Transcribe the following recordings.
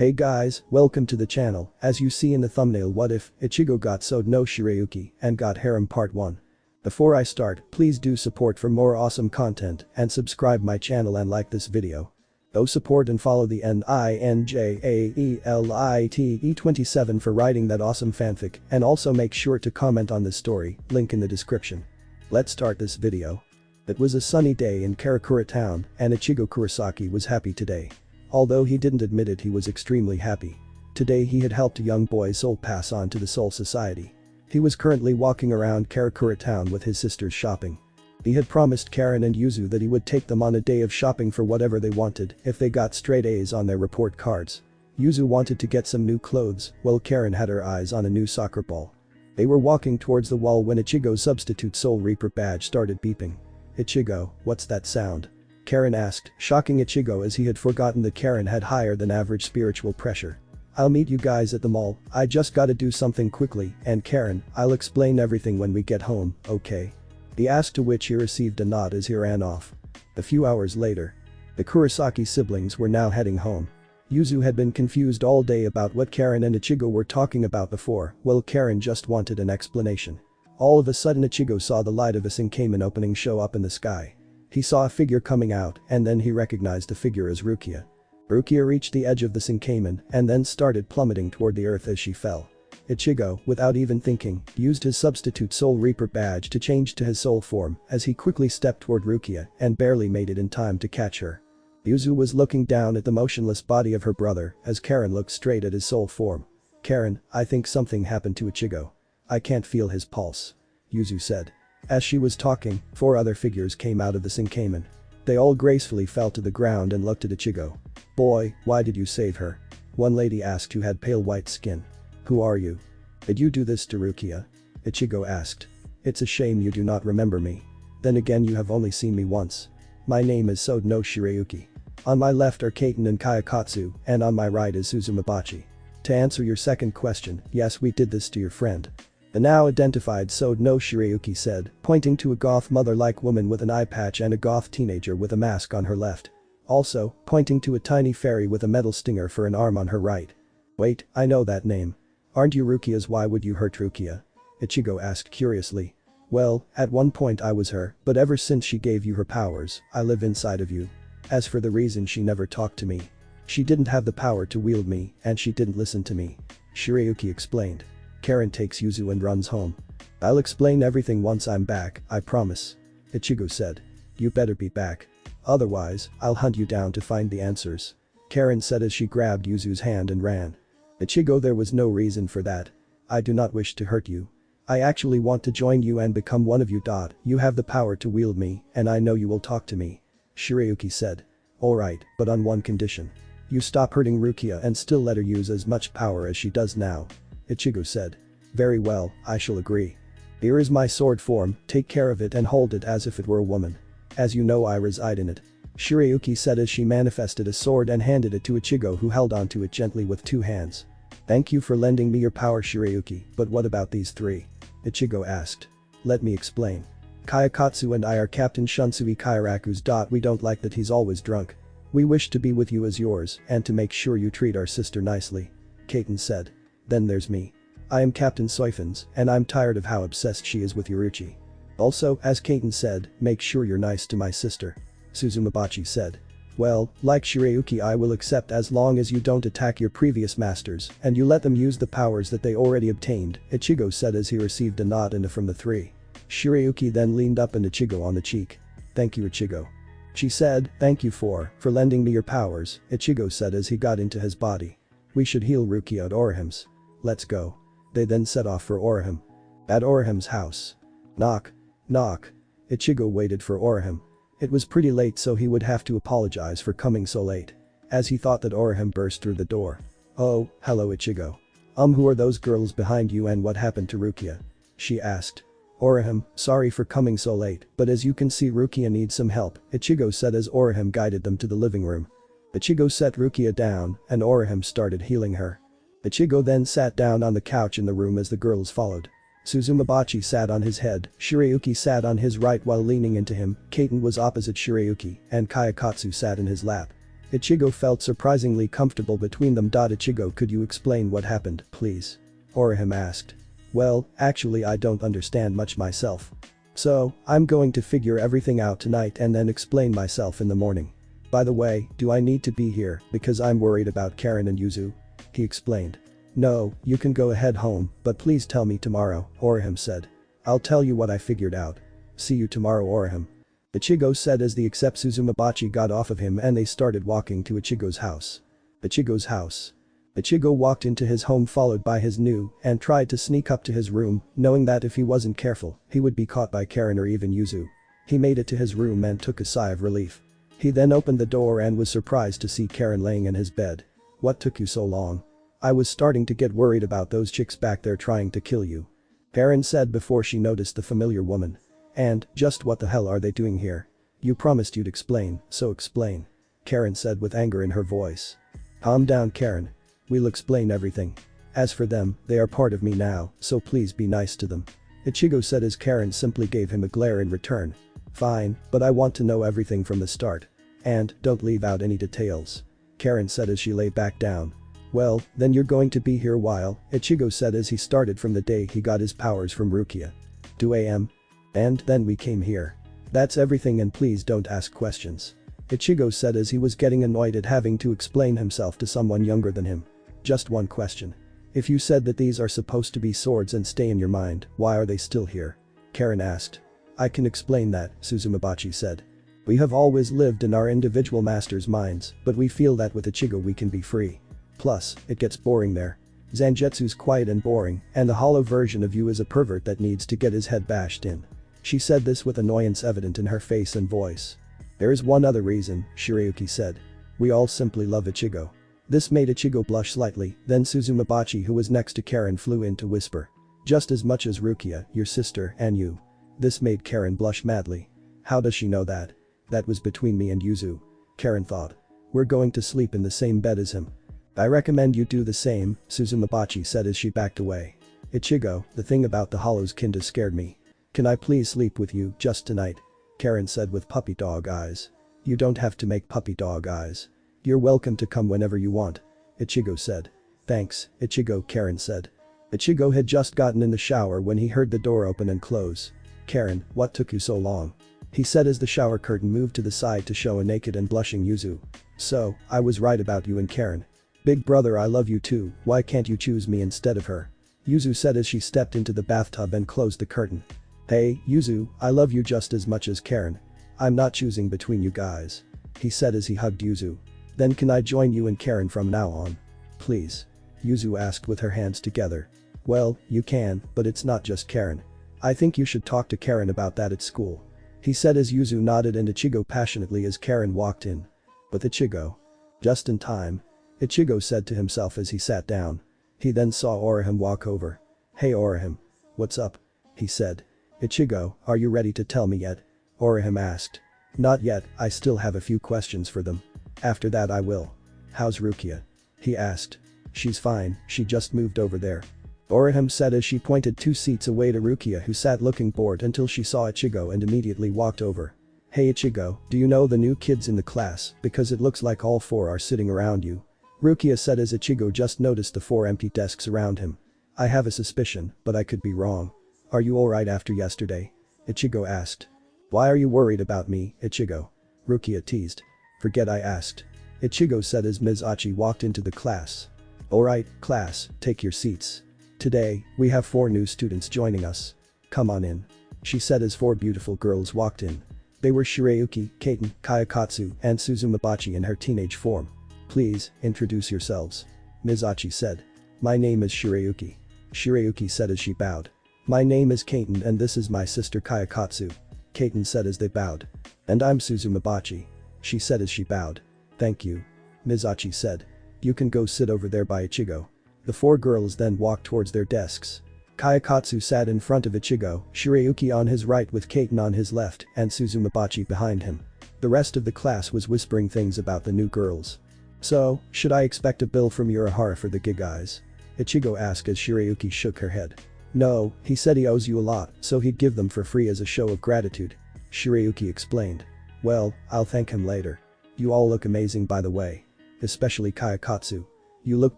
Hey guys, welcome to the channel. As you see in the thumbnail, what if Ichigo got Sode no Shirayuki and got Harem Part 1. Before I start, please do support for more awesome content and subscribe my channel and like this video. Go support and follow the NINJAELITE27 for writing that awesome fanfic, and also make sure to comment on this story, link in the description. Let's start this video. It was a sunny day in Karakura town and Ichigo Kurosaki was happy today. Although he didn't admit it, he was extremely happy. Today he had helped a young boy's soul pass on to the Soul Society. He was currently walking around Karakura town with his sisters shopping. He had promised Karen and Yuzu that he would take them on a day of shopping for whatever they wanted if they got straight A's on their report cards. Yuzu wanted to get some new clothes, while Karen had her eyes on a new soccer ball. They were walking towards the wall when Ichigo's substitute Soul Reaper badge started beeping. "Ichigo, what's that sound?" Karen asked, shocking Ichigo as he had forgotten that Karen had higher than average spiritual pressure. "I'll meet you guys at the mall, I just gotta do something quickly, and Karen, I'll explain everything when we get home, okay?" He asked, to which he received a nod as he ran off. A few hours later. The Kurosaki siblings were now heading home. Yuzu had been confused all day about what Karen and Ichigo were talking about before, while Karen just wanted an explanation. All of a sudden Ichigo saw the light of a Zanpakuto opening show up in the sky. He saw a figure coming out and then he recognized the figure as Rukia. Rukia reached the edge of the Zanpakuto and then started plummeting toward the earth as she fell. Ichigo, without even thinking, used his substitute Soul Reaper badge to change to his soul form as he quickly stepped toward Rukia and barely made it in time to catch her. Yuzu was looking down at the motionless body of her brother as Karen looked straight at his soul form. "Karen, I think something happened to Ichigo. I can't feel his pulse," Yuzu said. As she was talking, 4 other figures came out of the Zanpakuto. They all gracefully fell to the ground and looked at Ichigo. "Boy, why did you save her?" one lady asked who had pale white skin. "Who are you? Did you do this to Rukia?" Ichigo asked. "It's a shame you do not remember me. Then again, you have only seen me once. My name is Sode no Shirayuki. On my left are Kaiten and Kayakatsu, and on my right is Suzumabachi. To answer your second question, yes, we did this to your friend." The now identified Sode no Shirayuki said, pointing to a goth mother-like woman with an eye patch and a goth teenager with a mask on her left. Also, pointing to a tiny fairy with a metal stinger for an arm on her right. "Wait, I know that name. Aren't you Rukia's? Why would you hurt Rukia?" Ichigo asked curiously. "Well, at one point I was her, but ever since she gave you her powers, I live inside of you. As for the reason, she never talked to me. She didn't have the power to wield me and she didn't listen to me," Shirayuki explained. Karen takes Yuzu and runs home. "I'll explain everything once I'm back, I promise," Ichigo said. "You better be back. Otherwise, I'll hunt you down to find the answers," Karen said as she grabbed Yuzu's hand and ran. "Ichigo, there was no reason for that. I do not wish to hurt you. I actually want to join you and become one of you. You have the power to wield me and I know you will talk to me," Shirayuki said. "Alright, but on one condition. You stop hurting Rukia and still let her use as much power as she does now," Ichigo said. "Very well, I shall agree. Here is my sword form, take care of it and hold it as if it were a woman. As you know, I reside in it," Shirayuki said as she manifested a sword and handed it to Ichigo, who held onto it gently with 2 hands. "Thank you for lending me your power, Shirayuki, but what about these 3? Ichigo asked. "Let me explain. Kayakatsu and I are Captain Shunsui Kairaku's. We don't like that he's always drunk. We wish to be with you as yours and to make sure you treat our sister nicely," Kaiten said. "Then there's me. I am Captain Soifens and I'm tired of how obsessed she is with Yoruchi. Also, as Kaiten said, make sure you're nice to my sister," Suzumabachi said. "Well, like Shirayuki, I will accept as long as you don't attack your previous masters and you let them use the powers that they already obtained," Ichigo said as he received a nod from the 3. Shirayuki then leaned up and Ichigo on the cheek. "Thank you, Ichigo," she said. "Thank you for lending me your powers," Ichigo said as he got into his body. "We should heal Rukia at Orihim's. Let's go." They then set off for Orihim. At Orihim's house. Knock. Knock. Ichigo waited for Orihim. It was pretty late, so he would have to apologize for coming so late. As he thought that, Orihim burst through the door. "Oh, hello Ichigo. Who are those girls behind you and what happened to Rukia?" she asked. "Orihim, sorry for coming so late, but as you can see, Rukia needs some help," Ichigo said as Orihim guided them to the living room. Ichigo set Rukia down and Orihim started healing her. Ichigo then sat down on the couch in the room as the girls followed. Suzumabachi sat on his head, Shirayuki sat on his right while leaning into him, Kaiten was opposite Shirayuki, and Kayakatsu sat in his lap. Ichigo felt surprisingly comfortable between them. Ichigo, could you explain what happened, please? Orihime asked. Well, actually I don't understand much myself. So, I'm going to figure everything out tonight and then explain myself in the morning. By the way, do I need to be here because I'm worried about Karen and Yuzu? He explained. No, you can go ahead home, but please tell me tomorrow, Orihime said. I'll tell you what I figured out. See you tomorrow, Orihime. Ichigo said as the except Suzumabachi got off of him and they started walking to Ichigo's house. Ichigo's house. Ichigo walked into his home followed by his new and tried to sneak up to his room, knowing that if he wasn't careful, he would be caught by Karen or even Yuzu. He made it to his room and took a sigh of relief. He then opened the door and was surprised to see Karen laying in his bed. What took you so long? I was starting to get worried about those chicks back there trying to kill you. Karen said before she noticed the familiar woman. And, just what the hell are they doing here? You promised you'd explain, so explain. Karen said with anger in her voice. Calm down, Karen. We'll explain everything. As for them, they are part of me now, so please be nice to them. Ichigo said as Karen simply gave him a glare in return. Fine, but I want to know everything from the start. And, don't leave out any details. Karen said as she lay back down. Well, then you're going to be here a while, Ichigo said as he started from the day he got his powers from Rukia. 2 a.m. And then we came here. That's everything and please don't ask questions. Ichigo said as he was getting annoyed at having to explain himself to someone younger than him. Just one question. If you said that these are supposed to be swords and stay in your mind, why are they still here? Karen asked. I can explain that, Suzumabachi said. We have always lived in our individual masters' minds, but we feel that with Ichigo we can be free. Plus, it gets boring there. Zangetsu's quiet and boring, and the hollow version of you is a pervert that needs to get his head bashed in. She said this with annoyance evident in her face and voice. There is one other reason, Shirayuki said. We all simply love Ichigo. This made Ichigo blush slightly, then Suzumabachi who was next to Karen flew in to whisper. Just as much as Rukia, your sister, and you. This made Karen blush madly. How does she know that? That was between me and Yuzu. Karen thought. We're going to sleep in the same bed as him. I recommend you do the same, Suzumabachi said as she backed away. Ichigo, the thing about the hollows kinda scared me. Can I please sleep with you just tonight? Karen said with puppy dog eyes. You don't have to make puppy dog eyes. You're welcome to come whenever you want. Ichigo said. Thanks, Ichigo, Karen said. Ichigo had just gotten in the shower when he heard the door open and close. Karen, what took you so long? He said as the shower curtain moved to the side to show a naked and blushing Yuzu. So, I was right about you and Karen. Big brother, I love you too, why can't you choose me instead of her? Yuzu said as she stepped into the bathtub and closed the curtain. Hey, Yuzu, I love you just as much as Karen. I'm not choosing between you guys. He said as he hugged Yuzu. Then can I join you and Karen from now on? Please. Yuzu asked with her hands together. Well, you can, but it's not just Karen. I think you should talk to Karen about that at school. He said as Yuzu nodded and Ichigo passionately as Karen walked in. With Ichigo. Just in time. Ichigo said to himself as he sat down. He then saw Orihime walk over. Hey Orihime. What's up? He said. Ichigo, are you ready to tell me yet? Orihime asked. Not yet, I still have a few questions for them. After that I will. How's Rukia? He asked. She's fine, she just moved over there. Orihime said as she pointed 2 seats away to Rukia who sat looking bored until she saw Ichigo and immediately walked over. Hey Ichigo, do you know the new kids in the class, because it looks like all 4 are sitting around you. Rukia said as Ichigo just noticed the 4 empty desks around him. I have a suspicion, but I could be wrong. Are you alright after yesterday? Ichigo asked. Why are you worried about me, Ichigo? Rukia teased. Forget I asked. Ichigo said as Ms. Achi walked into the class. Alright, class, take your seats. Today, we have 4 new students joining us. Come on in. She said as 4 beautiful girls walked in. They were Shirayuki, Kaiten, Kayakatsu, and Suzumabachi in her teenage form. Please, introduce yourselves. Ms. Achi said. My name is Shirayuki. Shirayuki said as she bowed. My name is Kaiten and this is my sister Kayakatsu. Kaiten said as they bowed. And I'm Suzumabachi. She said as she bowed. Thank you. Ms. Achi said. You can go sit over there by Ichigo. The 4 girls then walked towards their desks. Kayakatsu sat in front of Ichigo, Shirayuki on his right with Kaiten on his left, and Suzumabachi behind him. The rest of the class was whispering things about the new girls. So, should I expect a bill from Urahara for the gig guys? Ichigo asked as Shirayuki shook her head. No, he said he owes you a lot, so he'd give them for free as a show of gratitude. Shirayuki explained. Well, I'll thank him later. You all look amazing by the way. Especially Kayakatsu. You look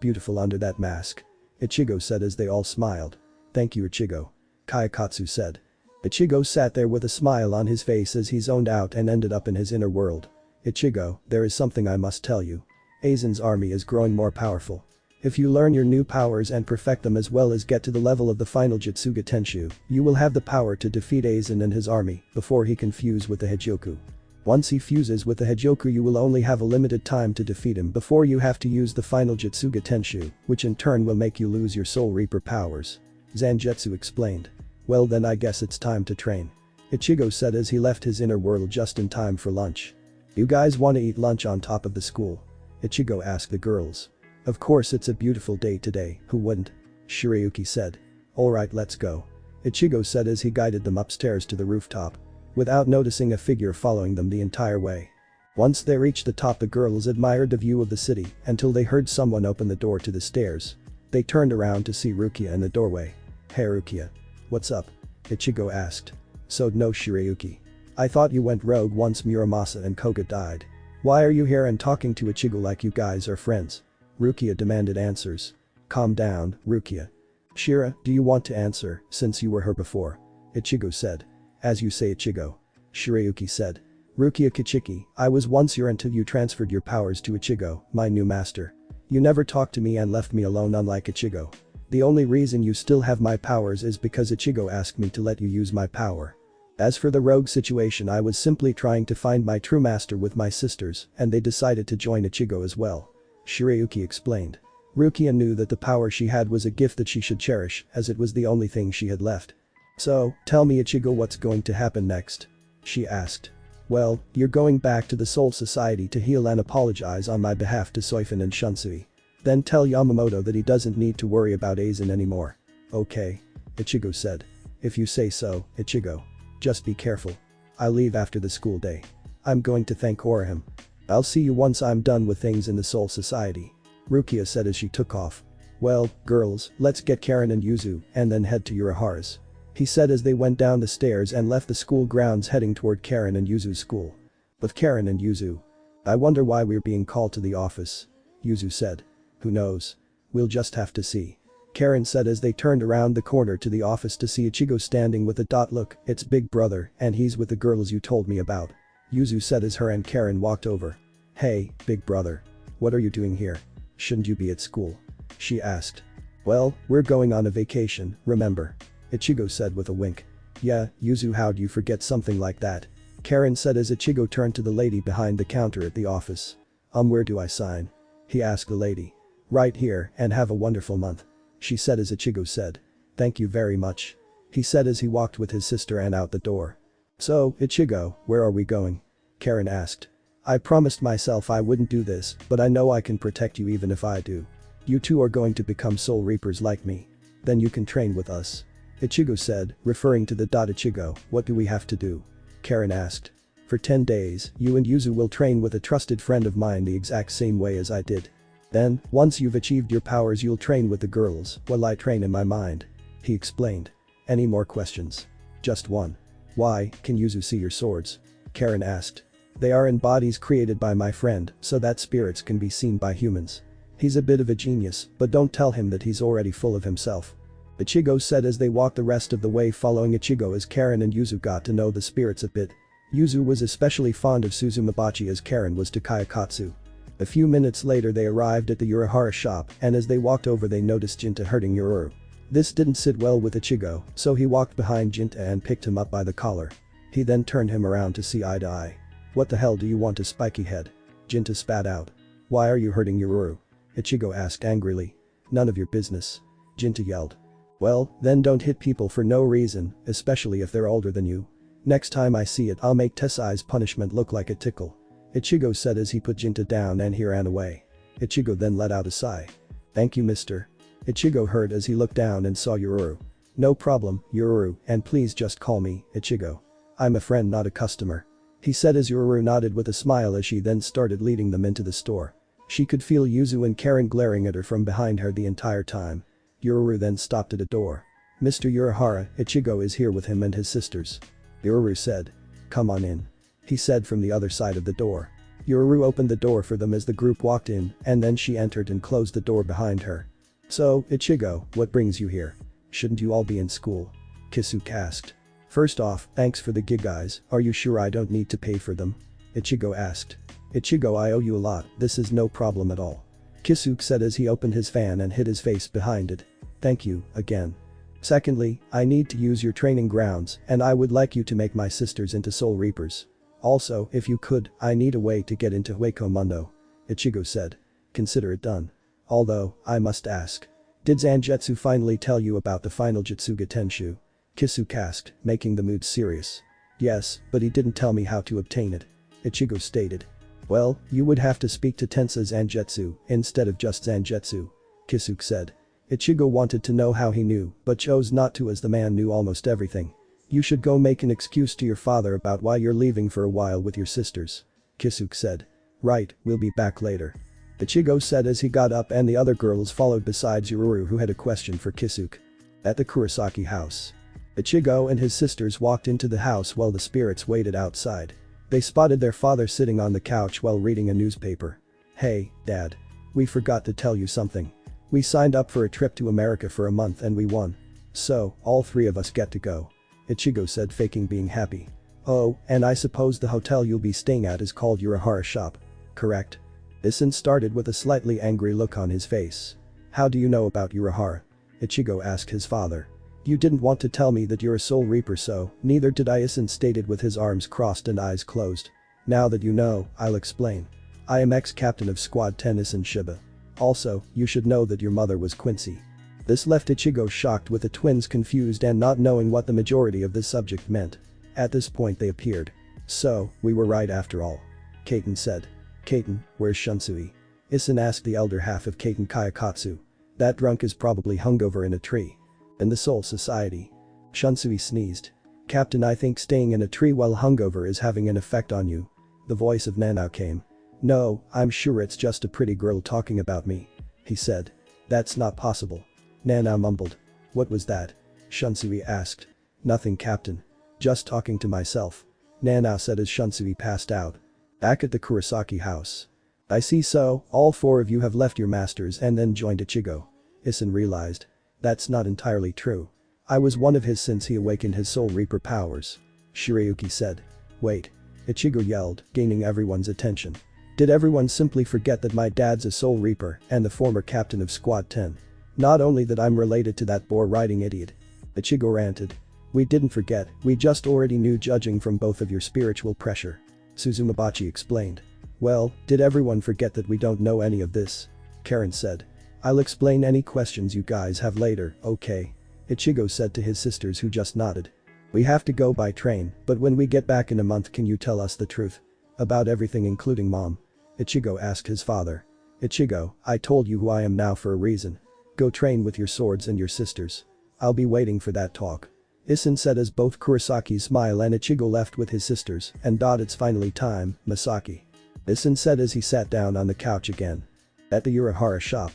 beautiful under that mask. Ichigo said as they all smiled. Thank you Ichigo. Kayakatsu said. Ichigo sat there with a smile on his face as he zoned out and ended up in his inner world. Ichigo, there is something I must tell you. Aizen's army is growing more powerful. If you learn your new powers and perfect them as well as get to the level of the final Jutsuga Tenshu, you will have the power to defeat Aizen and his army before he can fuse with the Heijoku. Once he fuses with the Heijoku you will only have a limited time to defeat him before you have to use the final Jutsuga Tenshu, which in turn will make you lose your Soul Reaper powers. Zangetsu explained. Well then I guess it's time to train. Ichigo said as he left his inner world just in time for lunch. You guys wanna eat lunch on top of the school? Ichigo asked the girls. Of course it's a beautiful day today, who wouldn't? Shirayuki said. Alright let's go. Ichigo said as he guided them upstairs to the rooftop. Without noticing a figure following them the entire way. Once they reached the top the girls admired the view of the city until they heard someone open the door to the stairs. They turned around to see Rukia in the doorway. Hey Rukia. What's up? Ichigo asked. So no Shirayuki. I thought you went rogue once Muramasa and Koga died. Why are you here and talking to Ichigo like you guys are friends? Rukia demanded answers. Calm down, Rukia. Shira, do you want to answer, since you were her before? Ichigo said. As you say Ichigo. Shirayuki said. Rukia Kichiki, I was once your until you transferred your powers to Ichigo, my new master. You never talked to me and left me alone unlike Ichigo. The only reason you still have my powers is because Ichigo asked me to let you use my power. As for the rogue situation I was simply trying to find my true master with my sisters and they decided to join Ichigo as well. Shirayuki explained. Rukia knew that the power she had was a gift that she should cherish as it was the only thing she had left. So, tell me Ichigo what's going to happen next? She asked. Well, you're going back to the Soul Society to heal and apologize on my behalf to Soifun and Shunsui. Then tell Yamamoto that he doesn't need to worry about Aizen anymore. Okay. Ichigo said. If you say so, Ichigo. Just be careful. I'll leave after the school day. I'm going to thank Orihim. I'll see you once I'm done with things in the Soul Society. Rukia said as she took off. Well, girls, let's get Karen and Yuzu and then head to Urahara's. He said as they went down the stairs and left the school grounds heading toward Karen and Yuzu's school. With Karen and Yuzu. I wonder why we're being called to the office. Yuzu said. Who knows? We'll just have to see. Karen said as they turned around the corner to the office to see Ichigo standing with a dot look, it's big brother and he's with the girls you told me about. Yuzu said as her and Karen walked over. Hey, big brother. What are you doing here? Shouldn't you be at school? She asked. Well, we're going on a vacation, remember? Ichigo said with a wink. Yeah, Yuzu, how'd you forget something like that? Karen said as Ichigo turned to the lady behind the counter at the office. Where do I sign? He asked the lady. Right here and have a wonderful month. She said as Ichigo said. Thank you very much. He said as he walked with his sister and out the door. So, Ichigo, where are we going? Karen asked. I promised myself I wouldn't do this, but I know I can protect you even if I do. You two are going to become Soul Reapers like me. Then you can train with us. Ichigo said, referring to the Ichigo, what do we have to do? Karen asked. For 10 days, you and Yuzu will train with a trusted friend of mine the exact same way as I did. Then, once you've achieved your powers you'll train with the girls while I train in my mind. He explained. Any more questions? Just one. Why, can Yuzu see your swords? Karen asked. They are in bodies created by my friend so that spirits can be seen by humans. He's a bit of a genius, but don't tell him that he's already full of himself. Ichigo said as they walked the rest of the way following Ichigo as Karen and Yuzu got to know the spirits a bit. Yuzu was especially fond of Suzumabachi as Karen was to Kayakatsu. A few minutes later they arrived at the Urahara shop and as they walked over they noticed Jinta hurting Yururu. This didn't sit well with Ichigo, so he walked behind Jinta and picked him up by the collar. He then turned him around to see eye to eye. What the hell do you want, a spiky head? Jinta spat out. Why are you hurting Yururu? Ichigo asked angrily. None of your business. Jinta yelled. Well, then don't hit people for no reason, especially if they're older than you. Next time I see it I'll make Tessai's punishment look like a tickle. Ichigo said as he put Jinta down and he ran away. Ichigo then let out a sigh. Thank you mister. Ichigo heard as he looked down and saw Yururu. No problem, Yururu, and please just call me Ichigo. I'm a friend not a customer. He said as Yururu nodded with a smile as she then started leading them into the store. She could feel Yuzu and Karen glaring at her from behind her the entire time. Yururu then stopped at a door. Mr. Urahara, Ichigo is here with him and his sisters. Yururu said. Come on in. He said from the other side of the door. Yuru opened the door for them as the group walked in, and then she entered and closed the door behind her. "So, Ichigo, what brings you here? Shouldn't you all be in school?" Kisuke asked. "First off, thanks for the gig guys, are you sure I don't need to pay for them?" Ichigo asked. "Ichigo, I owe you a lot, this is no problem at all," Kisuke said as he opened his fan and hid his face behind it. "Thank you, again. Secondly, I need to use your training grounds and I would like you to make my sisters into Soul Reapers. Also, if you could, I need a way to get into Hueco Mundo," Ichigo said. "Consider it done. Although, I must ask. Did Zangetsu finally tell you about the final Jutsuga Tenshu?" Kisuke asked, making the mood serious. "Yes, but he didn't tell me how to obtain it," Ichigo stated. "Well, you would have to speak to Tensa Zangetsu instead of just Zangetsu," Kisuke said. Ichigo wanted to know how he knew, but chose not to as the man knew almost everything. "You should go make an excuse to your father about why you're leaving for a while with your sisters," Kisuke said. "Right, we'll be back later," Ichigo said as he got up and the other girls followed besides Yuru who had a question for Kisuke. At the Kurosaki house. Ichigo and his sisters walked into the house while the spirits waited outside. They spotted their father sitting on the couch while reading a newspaper. "Hey, Dad. We forgot to tell you something. We signed up for a trip to America for a month and we won. So, all three of us get to go," Ichigo said, faking being happy. "Oh, and I suppose the hotel you'll be staying at is called Urahara Shop, correct?" Isin started with a slightly angry look on his face. "How do you know about Urahara?" Ichigo asked his father. "You didn't want to tell me that you're a Soul Reaper, so neither did I," Isin stated with his arms crossed and eyes closed. "Now that you know, I'll explain. I am ex-captain of Squad 10 Isin Shiba. Also, you should know that your mother was Quincy." This left Ichigo shocked with the twins confused and not knowing what the majority of this subject meant. At this point they appeared. "So, we were right after all," Kaiten said. "Kaiten, where's Shunsui?" Isin asked the elder half of Kaiten Kayakatsu. "That drunk is probably hungover in a tree. In the Soul Society." Shunsui sneezed. "Captain, I think staying in a tree while hungover is having an effect on you." The voice of Nanao came. "No, I'm sure it's just a pretty girl talking about me," he said. "That's not possible." Nanao mumbled. "What was that?" Shunsui asked. "Nothing, Captain. Just talking to myself," Nanao said as Shunsui passed out. Back at the Kurosaki house. "I see, so, all four of you have left your masters and then joined Ichigo," Isin realized. "That's not entirely true. I was one of his since he awakened his Soul Reaper powers," Shirayuki said. "Wait," Ichigo yelled, gaining everyone's attention. "Did everyone simply forget that my dad's a Soul Reaper and the former captain of Squad 10? Not only that I'm related to that boar-riding idiot," Ichigo ranted. "We didn't forget, we just already knew judging from both of your spiritual pressure," Suzumabachi explained. "Well, did everyone forget that we don't know any of this?" Karen said. "I'll explain any questions you guys have later, okay?" Ichigo said to his sisters who just nodded. "We have to go by train, but when we get back in a month can you tell us the truth? About everything including Mom?" Ichigo asked his father. "Ichigo, I told you who I am now for a reason. Go train with your swords and your sisters. I'll be waiting for that talk," Isin said as both Kurosaki smile and Ichigo left with his sisters and "It's finally time, Masaki," Isin said as he sat down on the couch again. At the Urahara shop.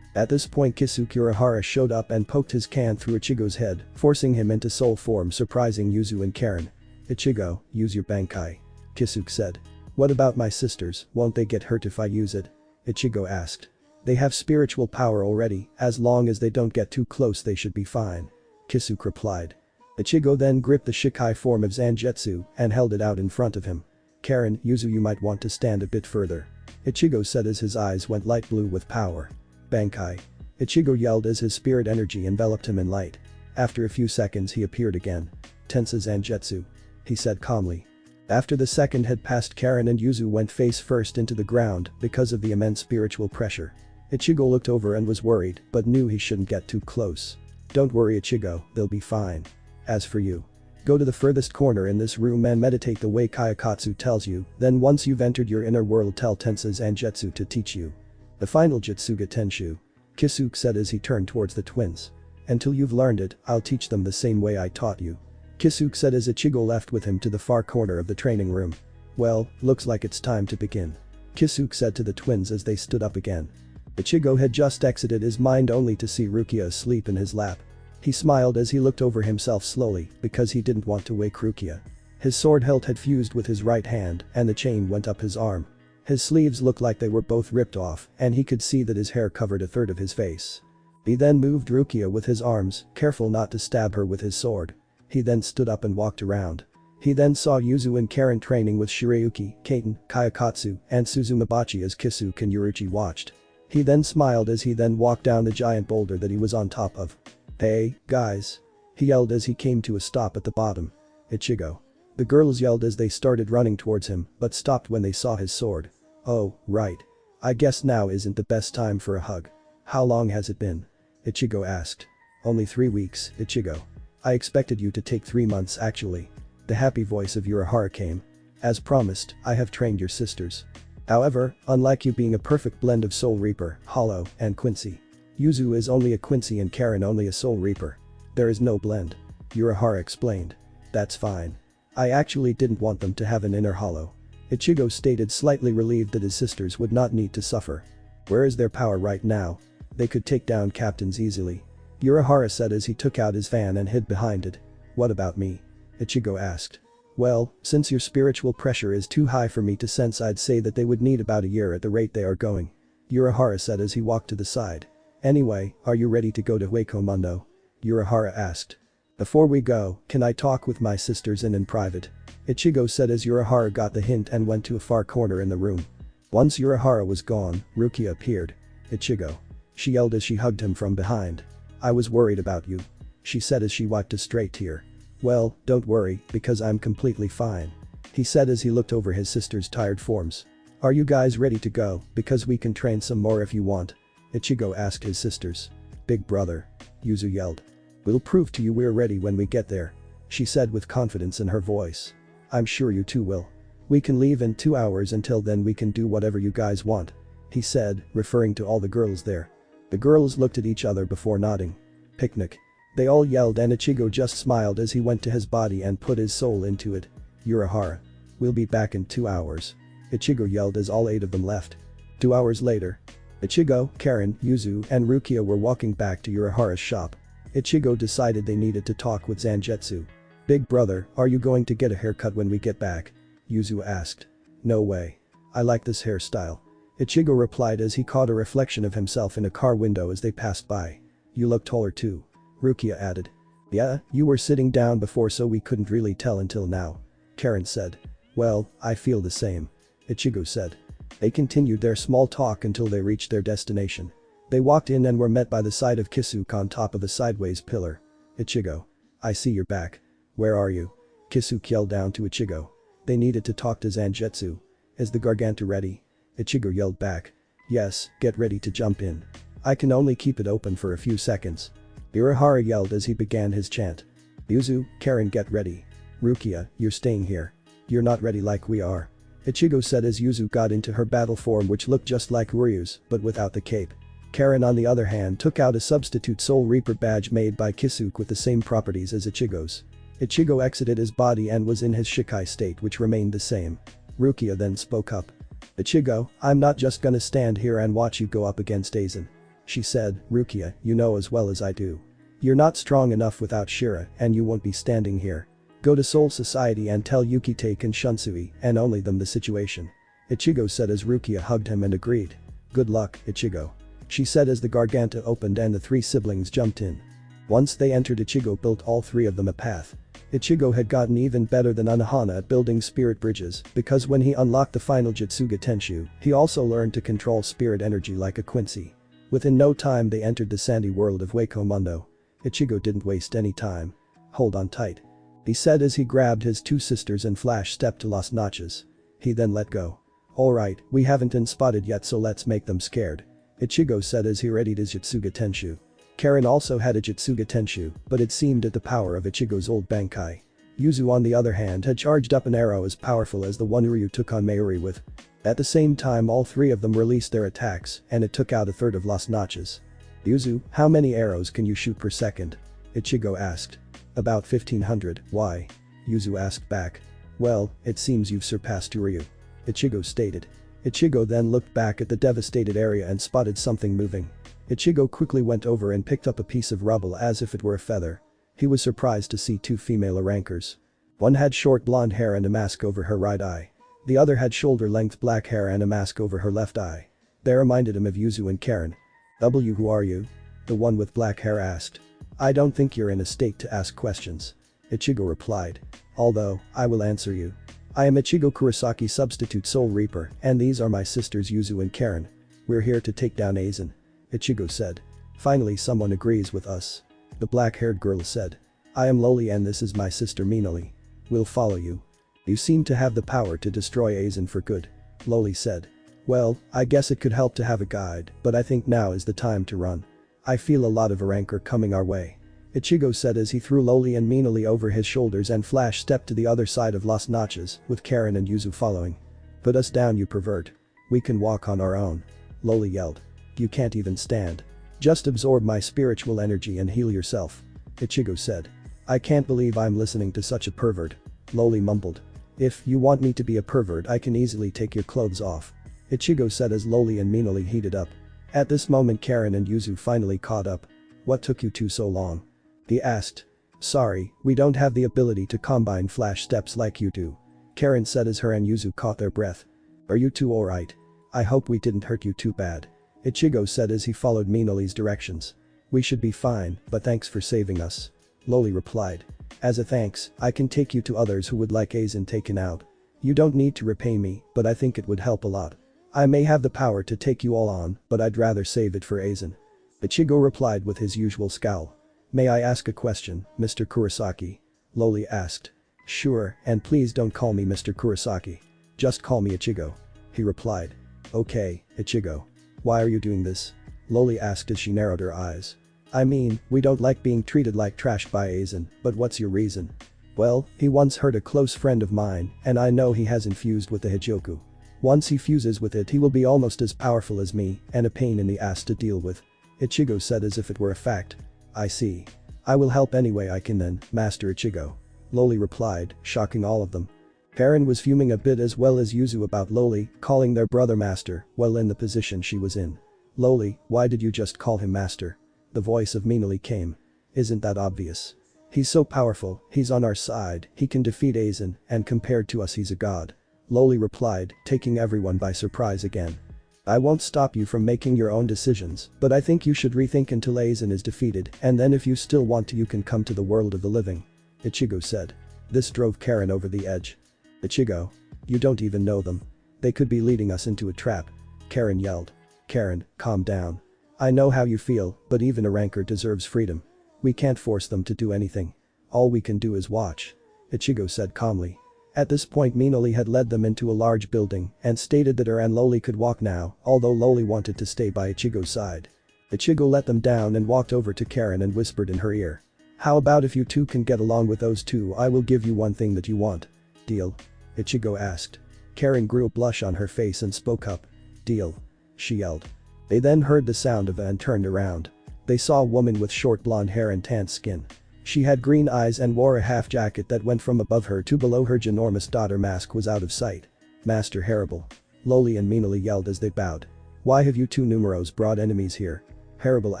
At this point Kisuke Urahara showed up and poked his can through Ichigo's head, forcing him into soul form, surprising Yuzu and Karen. "Ichigo, use your Bankai," Kisuke said. "What about my sisters, won't they get hurt if I use it?" Ichigo asked. "They have spiritual power already, as long as they don't get too close they should be fine," Kisuke replied. Ichigo then gripped the Shikai form of Zangetsu and held it out in front of him. "Karen, Yuzu, you might want to stand a bit further," Ichigo said as his eyes went light blue with power. "Bankai," Ichigo yelled as his spirit energy enveloped him in light. After a few seconds he appeared again. "Tensa Zangetsu," he said calmly. After the second had passed, Karen and Yuzu went face first into the ground because of the immense spiritual pressure. Ichigo looked over and was worried but knew he shouldn't get too close. "Don't worry, Ichigo, they'll be fine. As for you, go to the furthest corner in this room and meditate the way Kayakatsu tells you, then once you've entered your inner world tell Tensa Zangetsu to teach you the final Jutsuga Tenshu," Kisuke said as he turned towards the twins. "Until you've learned it, I'll teach them the same way I taught you," Kisuke said as Ichigo left with him to the far corner of the training room. "Well, looks like it's time to begin," Kisuke said to the twins as they stood up again. Ichigo had just exited his mind only to see Rukia asleep in his lap. He smiled as he looked over himself slowly because he didn't want to wake Rukia. His sword hilt had fused with his right hand and the chain went up his arm. His sleeves looked like they were both ripped off and he could see that his hair covered a third of his face. He then moved Rukia with his arms, careful not to stab her with his sword. He then stood up and walked around. He then saw Yuzu and Karen training with Shirayuki, Kaiten, Kayakatsu, and Suzumabachi as Kisuke and Yoruichi watched. He then smiled as he then walked down the giant boulder that he was on top of. "Hey, guys!" he yelled as he came to a stop at the bottom. "Ichigo." The girls yelled as they started running towards him, but stopped when they saw his sword. "Oh, right. I guess now isn't the best time for a hug. How long has it been?" Ichigo asked. "Only 3 weeks, Ichigo. I expected you to take 3 months actually." The happy voice of Urahara came. "As promised, I have trained your sisters. However, unlike you being a perfect blend of Soul Reaper, Hollow, and Quincy, Yuzu is only a Quincy and Karen only a Soul Reaper. There is no blend." Urahara explained. "That's fine. I actually didn't want them to have an inner Hollow." Ichigo stated, slightly relieved that his sisters would not need to suffer. "Where is their power right now? They could take down captains easily." Urahara said as he took out his fan and hid behind it. "What about me?" Ichigo asked. "Well, since your spiritual pressure is too high for me to sense, I'd say that they would need about a year at the rate they are going," Urahara said as he walked to the side. "Anyway, are you ready to go to Hueco-Mundo?" Urahara asked. "Before we go, can I talk with my sisters in private?" Ichigo said as Urahara got the hint and went to a far corner in the room. Once Urahara was gone, Rukia appeared. "Ichigo." She yelled as she hugged him from behind. "I was worried about you," she said as she wiped a stray tear. "Well, don't worry, because I'm completely fine," he said as he looked over his sister's tired forms. "Are you guys ready to go, because we can train some more if you want?" Ichigo asked his sisters. "Big brother," Yuzu yelled. "We'll prove to you we're ready when we get there," she said with confidence in her voice. "I'm sure you two will. We can leave in 2 hours, until then we can do whatever you guys want," he said, referring to all the girls there. The girls looked at each other before nodding. "Picnic." They all yelled and Ichigo just smiled as he went to his body and put his soul into it. "Urahara. We'll be back in 2 hours." Ichigo yelled as all 8 of them left. 2 hours later. Ichigo, Karen, Yuzu, and Rukia were walking back to Urahara's shop. Ichigo decided they needed to talk with Zangetsu. "Big brother, are you going to get a haircut when we get back?" Yuzu asked. "No way. I like this hairstyle," Ichigo replied as he caught a reflection of himself in a car window as they passed by. "You look taller too," Rukia added. "Yeah, you were sitting down before so we couldn't really tell until now," Karen said. "Well, I feel the same," Ichigo said. They continued their small talk until they reached their destination. They walked in and were met by the sight of Kisuke on top of a sideways pillar. "Ichigo. I see you're back. Where are you?" Kisuke yelled down to Ichigo. They needed to talk to Zangetsu. "Is the Garganta ready?" Ichigo yelled back. "Yes, get ready to jump in. I can only keep it open for a few seconds." Urahara yelled as he began his chant. "Yuzu, Karen, get ready. Rukia, you're staying here. You're not ready like we are," Ichigo said as Yuzu got into her battle form, which looked just like Ryu's, but without the cape. Karen on the other hand took out a substitute Soul Reaper badge made by Kisuke with the same properties as Ichigo's. Ichigo exited his body and was in his Shikai state, which remained the same. Rukia then spoke up. "Ichigo, I'm not just gonna stand here and watch you go up against Aizen," she said. "Rukia, you know as well as I do. You're not strong enough without Shira and you won't be standing here. Go to Soul Society and tell Yukitake and Shunsui and only them the situation," Ichigo said as Rukia hugged him and agreed. "Good luck, Ichigo," she said as the Garganta opened and the 3 siblings jumped in. Once they entered, Ichigo built all 3 of them a path. Ichigo had gotten even better than Unohana at building spirit bridges because when he unlocked the final Jutsuga Tenshu, he also learned to control spirit energy like a Quincy. Within no time they entered the sandy world of Hueco-Mundo. Ichigo didn't waste any time. "Hold on tight," he said as he grabbed his 2 sisters and flash stepped to Las Notches. He then let go. "Alright, we haven't been spotted yet, so let's make them scared," Ichigo said as he readied his Jutsuga Tenshu. Karen also had a Jutsuga Tenshu, but it seemed at the power of Ichigo's old Bankai. Yuzu on the other hand had charged up an arrow as powerful as the one Ryu took on Mayuri with. At the same time all 3 of them released their attacks and it took out a third of Las Notches. "Yuzu, how many arrows can you shoot per second?" Ichigo asked. "About 1500, why?" Yuzu asked back. "Well, it seems you've surpassed Ryu," Ichigo stated. Ichigo then looked back at the devastated area and spotted something moving. Ichigo quickly went over and picked up a piece of rubble as if it were a feather. He was surprised to see 2 female rankers. One had short blonde hair and a mask over her right eye. The other had shoulder-length black hair and a mask over her left eye. They reminded him of Yuzu and Karen. Who are you? The one with black hair asked. I don't think you're in a state to ask questions. Ichigo replied. Although, I will answer you. I am Ichigo Kurosaki, substitute Soul Reaper, and these are my sisters Yuzu and Karen. We're here to take down Aizen. Ichigo said. Finally someone agrees with us. The black-haired girl said. I am Loli and this is my sister Minoli. We'll follow you. You seem to have the power to destroy Aizen for good. Loli said. Well, I guess it could help to have a guide, but I think now is the time to run. I feel a lot of rancor coming our way. Ichigo said as he threw Loli and Minoli over his shoulders and Flash stepped to the other side of Las Notches, with Karen and Yuzu following. Put us down, you pervert. We can walk on our own. Loli yelled. You can't even stand. Just absorb my spiritual energy and heal yourself. Ichigo said. I can't believe I'm listening to such a pervert. Loli mumbled. If you want me to be a pervert, I can easily take your clothes off. Ichigo said as Loli and Minoli heated up. At this moment Karen and Yuzu finally caught up. What took you two so long? He asked. Sorry, we don't have the ability to combine flash steps like you do. Karen said as her and Yuzu caught their breath. Are you two alright? I hope we didn't hurt you too bad. Ichigo said as he followed Minoli's directions. We should be fine, but thanks for saving us. Loli replied. As a thanks, I can take you to others who would like Aizen taken out. You don't need to repay me, but I think it would help a lot. I may have the power to take you all on, but I'd rather save it for Aizen. Ichigo replied with his usual scowl. May I ask a question, Mr. Kurosaki? Loli asked. Sure, and please don't call me Mr. Kurosaki. Just call me Ichigo. He replied. Okay, Ichigo. Why are you doing this? Loli asked as she narrowed her eyes. I mean, we don't like being treated like trash by Aizen, but what's your reason? Well, he once hurt a close friend of mine, and I know he hasn't fused with the Hijoku. Once he fuses with it he will be almost as powerful as me, and a pain in the ass to deal with. Ichigo said as if it were a fact. I see. I will help any way I can then, Master Ichigo. Loli replied, shocking all of them. Karen was fuming a bit as well as Yuzu about Loli calling their brother master while in the position she was in. Loli, why did you just call him master? The voice of Minoli came. Isn't that obvious? He's so powerful, he's on our side, he can defeat Aizen, and compared to us he's a god. Loli replied, taking everyone by surprise again. I won't stop you from making your own decisions, but I think you should rethink until Aizen is defeated, and then if you still want to you can come to the world of the living. Ichigo said. This drove Karen over the edge. Ichigo. You don't even know them. They could be leading us into a trap. Karen yelled. Karen, calm down. I know how you feel, but even a rancor deserves freedom. We can't force them to do anything. All we can do is watch. Ichigo said calmly. At this point Minoli had led them into a large building and stated that her and Loli could walk now, although Loli wanted to stay by Ichigo's side. Ichigo let them down and walked over to Karen and whispered in her ear. How about if you two can get along with those two, I will give you one thing that you want. Deal? Ichigo asked. Karen grew a blush on her face and spoke up. Deal. She yelled. They then heard the sound of and turned around. They saw a woman with short blonde hair and tanned skin. She had green eyes and wore a half jacket that went from above her to below her ginormous daughter mask was out of sight. Master Harable. Loli and Minoli yelled as they bowed. Why have you two numeros brought enemies here? Harable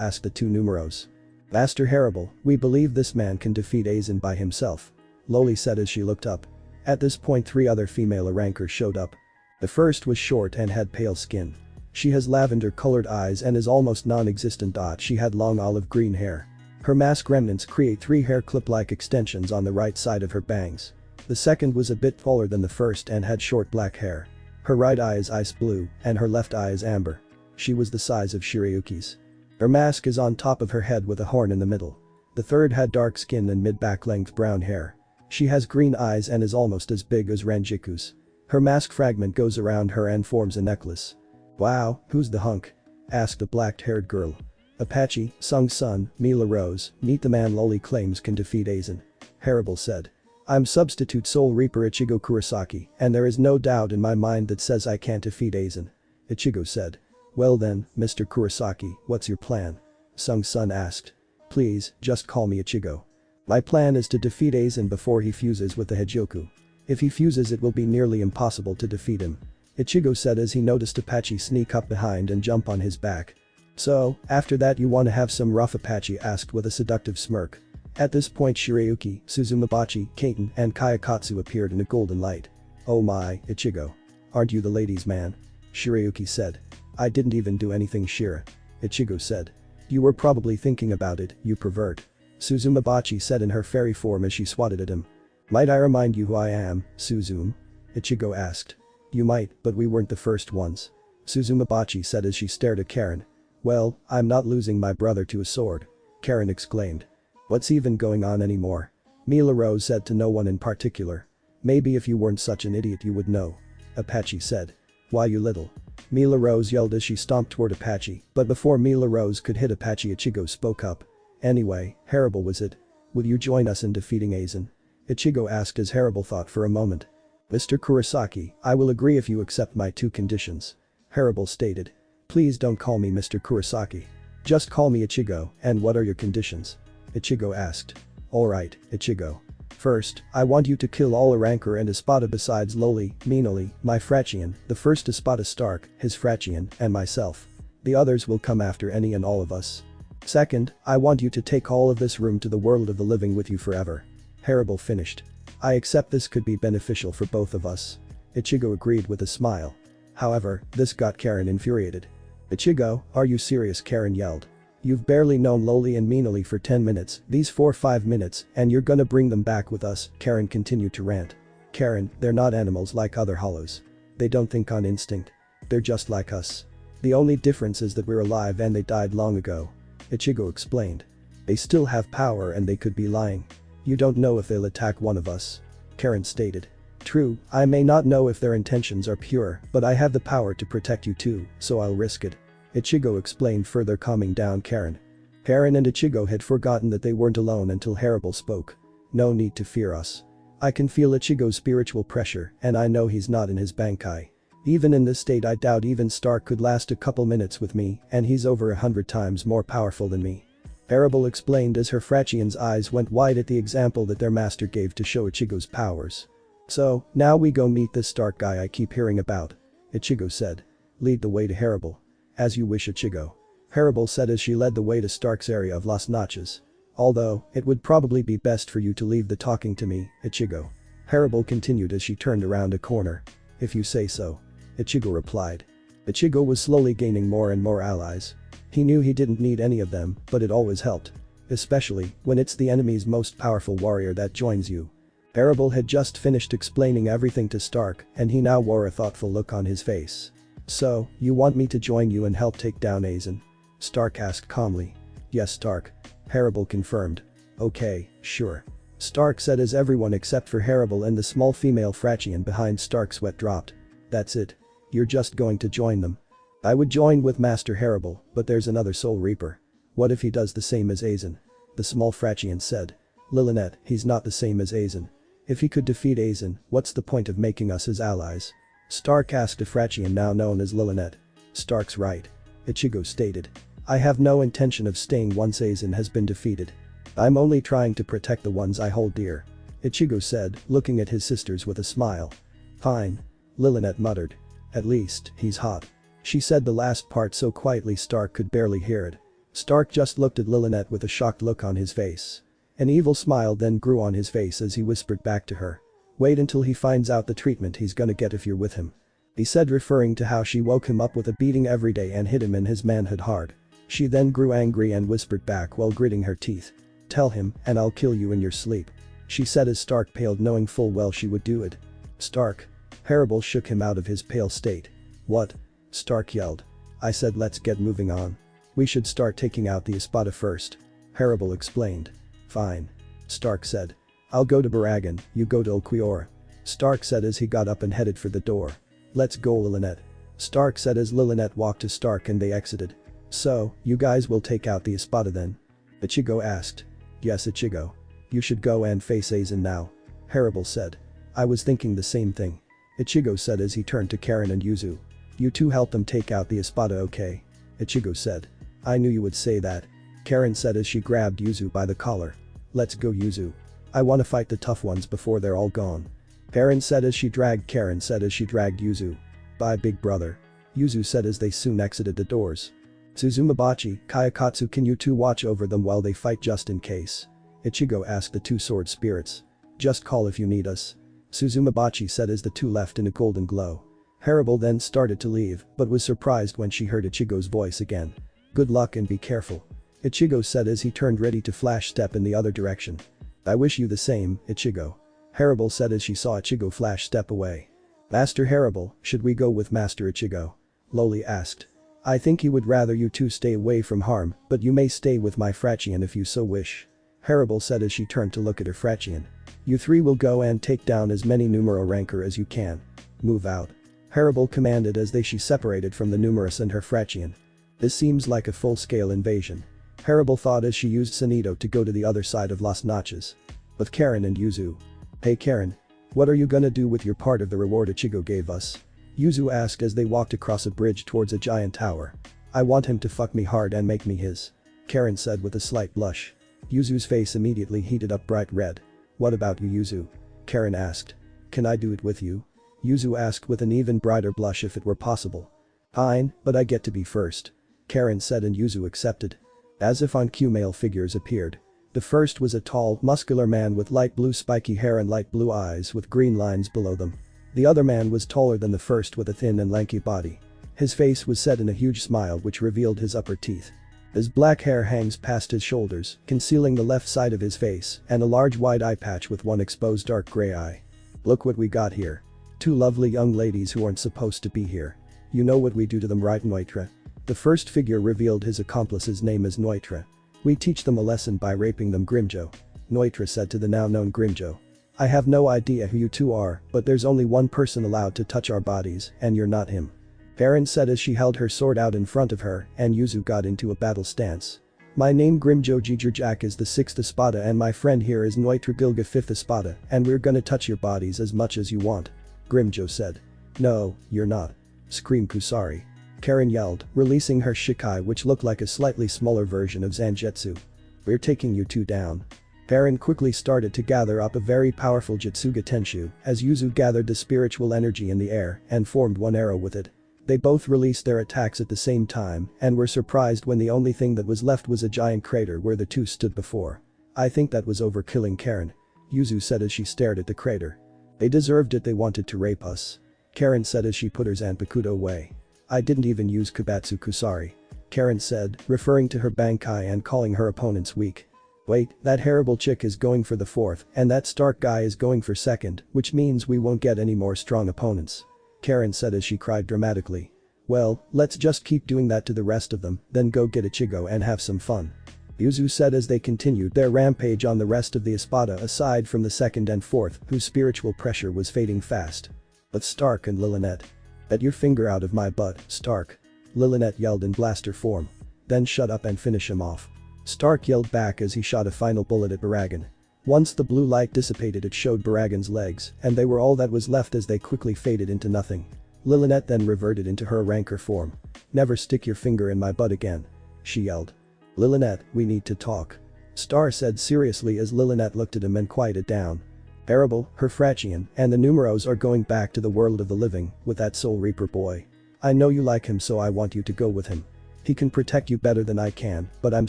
asked the two numeros. Master Harable, we believe this man can defeat Aizen by himself. Loli said as she looked up. At this point 3 other female rankers showed up. The first was short and had pale skin. She has lavender-colored eyes and is almost non-existent. She had long olive green hair. Her mask remnants create 3 hair clip-like extensions on the right side of her bangs. The second was a bit taller than the first and had short black hair. Her right eye is ice blue and her left eye is amber. She was the size of Shirayuki's. Her mask is on top of her head with a horn in the middle. The third had dark skin and mid-back length brown hair. She has green eyes and is almost as big as Ranjiku's. Her mask fragment goes around her and forms a necklace. Wow, who's the hunk? Asked the black-haired girl. Apache, Sung's son, Mila Rose, meet the man Loli claims can defeat Aizen. Harable said. I'm substitute Soul Reaper Ichigo Kurosaki, and there is no doubt in my mind that says I can't defeat Aizen. Ichigo said. Well then, Mr. Kurosaki, what's your plan? Sung's son asked. Please, just call me Ichigo. My plan is to defeat Aizen before he fuses with the Hijoku. If he fuses it will be nearly impossible to defeat him. Ichigo said as he noticed Apache sneak up behind and jump on his back. So, after that you wanna have some rough? Apache asked with a seductive smirk. At this point Shirayuki, Suzumabachi, Kaiten and Kayakatsu appeared in a golden light. Oh my, Ichigo. Aren't you the ladies' man? Shirayuki said. I didn't even do anything, Shira. Ichigo said. You were probably thinking about it, you pervert. Suzumabachi said in her fairy form as she swatted at him. Might I remind you who I am, Suzume? Ichigo asked. You might, but we weren't the first ones. Suzumabachi said as she stared at Karen. Well, I'm not losing my brother to a sword. Karen exclaimed. What's even going on anymore? Mila Rose said to no one in particular. Maybe if you weren't such an idiot you would know. Apache said. Why you little? Mila Rose yelled as she stomped toward Apache, but before Mila Rose could hit Apache, Ichigo spoke up. Anyway, Harable was it? Will you join us in defeating Aizen? Ichigo asked as Harable thought for a moment. Mr. Kurosaki, I will agree if you accept my 2 conditions. Harable stated. Please don't call me Mr. Kurosaki. Just call me Ichigo, and what are your conditions? Ichigo asked. Alright, Ichigo. First, I want you to kill all Arankor and Espada besides Loli, Minoli, my Frachian, the first Espada Stark, his Frachian, and myself. The others will come after any and all of us. Second, I want you to take all of this room to the world of the living with you forever. Harable finished. I accept this could be beneficial for both of us. Ichigo agreed with a smile. However, this got Karen infuriated. Ichigo, are you serious? Karen yelled. You've barely known Loli and Minoli for 10 minutes, these 4-5 minutes, and you're gonna bring them back with us, Karen continued to rant. Karen, they're not animals like other hollows. They don't think on instinct. They're just like us. The only difference is that we're alive and they died long ago. Ichigo explained. They still have power and they could be lying. You don't know if they'll attack one of us. Karen stated. True, I may not know if their intentions are pure, but I have the power to protect you too, so I'll risk it. Ichigo explained, further calming down Karen. Karen and Ichigo had forgotten that they weren't alone until Harable spoke. No need to fear us. I can feel Ichigo's spiritual pressure and I know he's not in his Bankai. Even in this state I doubt even Stark could last a couple minutes with me and he's over 100 times more powerful than me. Harable explained as her Frachian's eyes went wide at the example that their master gave to show Ichigo's powers. So, now we go meet this Stark guy I keep hearing about. Ichigo said. Lead the way to Harable. As you wish, Ichigo. Harable said as she led the way to Stark's area of Las Notches. Although, it would probably be best for you to leave the talking to me, Ichigo. Harable continued as she turned around a corner. If you say so. Ichigo replied. Ichigo was slowly gaining more and more allies. He knew he didn't need any of them, but it always helped. Especially, when it's the enemy's most powerful warrior that joins you. Harable had just finished explaining everything to Stark, and he now wore a thoughtful look on his face. So, you want me to join you and help take down Aizen? Stark asked calmly. Yes, Stark. Harable confirmed. Okay, sure. Stark said as everyone except for Harable and the small female Frachian behind Stark sweat dropped. That's it. You're just going to join them. I would join with Master Harable, but there's another Soul Reaper. What if he does the same as Aizen? The small Frachian said. Lilinet, he's not the same as Aizen. If he could defeat Aizen, what's the point of making us his allies? Stark asked a Frachian now known as Lilinet. Stark's right. Ichigo stated. I have no intention of staying once Aizen has been defeated. I'm only trying to protect the ones I hold dear. Ichigo said, looking at his sisters with a smile. Fine. Lilinet muttered. At least, he's hot. She said the last part so quietly Stark could barely hear it. Stark just looked at Lilinet with a shocked look on his face. An evil smile then grew on his face as he whispered back to her. Wait until he finds out the treatment he's gonna get if you're with him. He said, referring to how she woke him up with a beating every day and hit him in his manhood hard. She then grew angry and whispered back while gritting her teeth. Tell him, and I'll kill you in your sleep. She said as Stark paled, knowing full well she would do it. Stark. Harable shook him out of his pale state. What? Stark yelled. I said let's get moving on. We should start taking out the Espada first. Harable explained. Fine. Stark said. I'll go to Baragan, you go to Ulquiorra. Stark said as he got up and headed for the door. Let's go, Lilinet. Stark said as Lilinet walked to Stark and they exited. So, you guys will take out the Espada then? Ichigo asked. Yes, Ichigo. You should go and face Aizen now. Harable said. I was thinking the same thing. Ichigo said as he turned to Karen and Yuzu. You two help them take out the Espada, okay? Ichigo said. I knew you would say that. Karen said as she grabbed Yuzu by the collar. Let's go, Yuzu. I wanna fight the tough ones before they're all gone. Karen said as she dragged Yuzu. Bye, big brother. Yuzu said as they soon exited the doors. Suzumabachi, Kayakatsu, can you two watch over them while they fight just in case? Ichigo asked the two sword spirits. Just call if you need us. Suzumabachi said as the two left in a golden glow. Harable then started to leave, but was surprised when she heard Ichigo's voice again. Good luck and be careful. Ichigo said as he turned ready to flash step in the other direction. I wish you the same, Ichigo. Harable said as she saw Ichigo flash step away. Master Harable, should we go with Master Ichigo? Loli asked. I think he would rather you two stay away from harm, but you may stay with my Frachian if you so wish. Harable said as she turned to look at her Frachian. You three will go and take down as many numero ranker as you can. Move out. Harable commanded as she separated from the numerous and her Frachian. This seems like a full-scale invasion. Harable thought as she used Sonido to go to the other side of Las Noches. With Karen and Yuzu. Hey Karen. What are you gonna do with your part of the reward Ichigo gave us? Yuzu asked as they walked across a bridge towards a giant tower. I want him to fuck me hard and make me his. Karen said with a slight blush. Yuzu's face immediately heated up bright red. What about you Yuzu? Karen asked. Can I do it with you? Yuzu asked with an even brighter blush if it were possible. Fine, but I get to be first. Karen said and Yuzu accepted. As if on cue male figures appeared. The first was a tall, muscular man with light blue spiky hair and light blue eyes with green lines below them. The other man was taller than the first with a thin and lanky body. His face was set in a huge smile which revealed his upper teeth. His black hair hangs past his shoulders, concealing the left side of his face and a large wide eye patch with one exposed dark gray eye. Look what we got here. Two lovely young ladies who aren't supposed to be here. You know what we do to them, right Neutra? The first figure revealed his accomplice's name as Neutra. We teach them a lesson by raping them, Grimjo. Neutra said to the now known Grimjo. I have no idea who you two are, but there's only one person allowed to touch our bodies, and you're not him. Karen said as she held her sword out in front of her and Yuzu got into a battle stance. My name Grimjo Jijurjak is the 6th Espada and my friend here is Neutra Gilga 5th Espada and we're gonna touch your bodies as much as you want. Grimjo said. No, you're not. Scream Kusari. Karen yelled, releasing her Shikai which looked like a slightly smaller version of Zangetsu. We're taking you two down. Karen quickly started to gather up a very powerful Jutsuga Tenshu as Yuzu gathered the spiritual energy in the air and formed one arrow with it. They both released their attacks at the same time and were surprised when the only thing that was left was a giant crater where the two stood before. I think that was overkilling Karen. Yuzu said as she stared at the crater. They deserved it, they wanted to rape us. Karen said as she put her Zanpakuto away. I didn't even use Kabatsu Kusari. Karen said, referring to her Bankai and calling her opponents weak. Wait, that Harable chick is going for the 4th and that Stark guy is going for 2nd, which means we won't get any more strong opponents. Karen said as she cried dramatically. Well, let's just keep doing that to the rest of them, then go get Ichigo and have some fun. Yuzu said as they continued their rampage on the rest of the Espada aside from the 2nd and 4th whose spiritual pressure was fading fast. But Stark and Lilinet. Get your finger out of my butt, Stark. Lilinet yelled in blaster form. Then shut up and finish him off. Stark yelled back as he shot a final bullet at Baragan. Once the blue light dissipated it showed Baragan's legs and they were all that was left as they quickly faded into nothing. Lilinet then reverted into her rancor form. Never stick your finger in my butt again. She yelled. Lilinet, we need to talk. Star said seriously as Lilinet looked at him and quieted down. Harable, her Frachian, and the Numeros are going back to the world of the living with that Soul Reaper boy. I know you like him so I want you to go with him. He can protect you better than I can, but I'm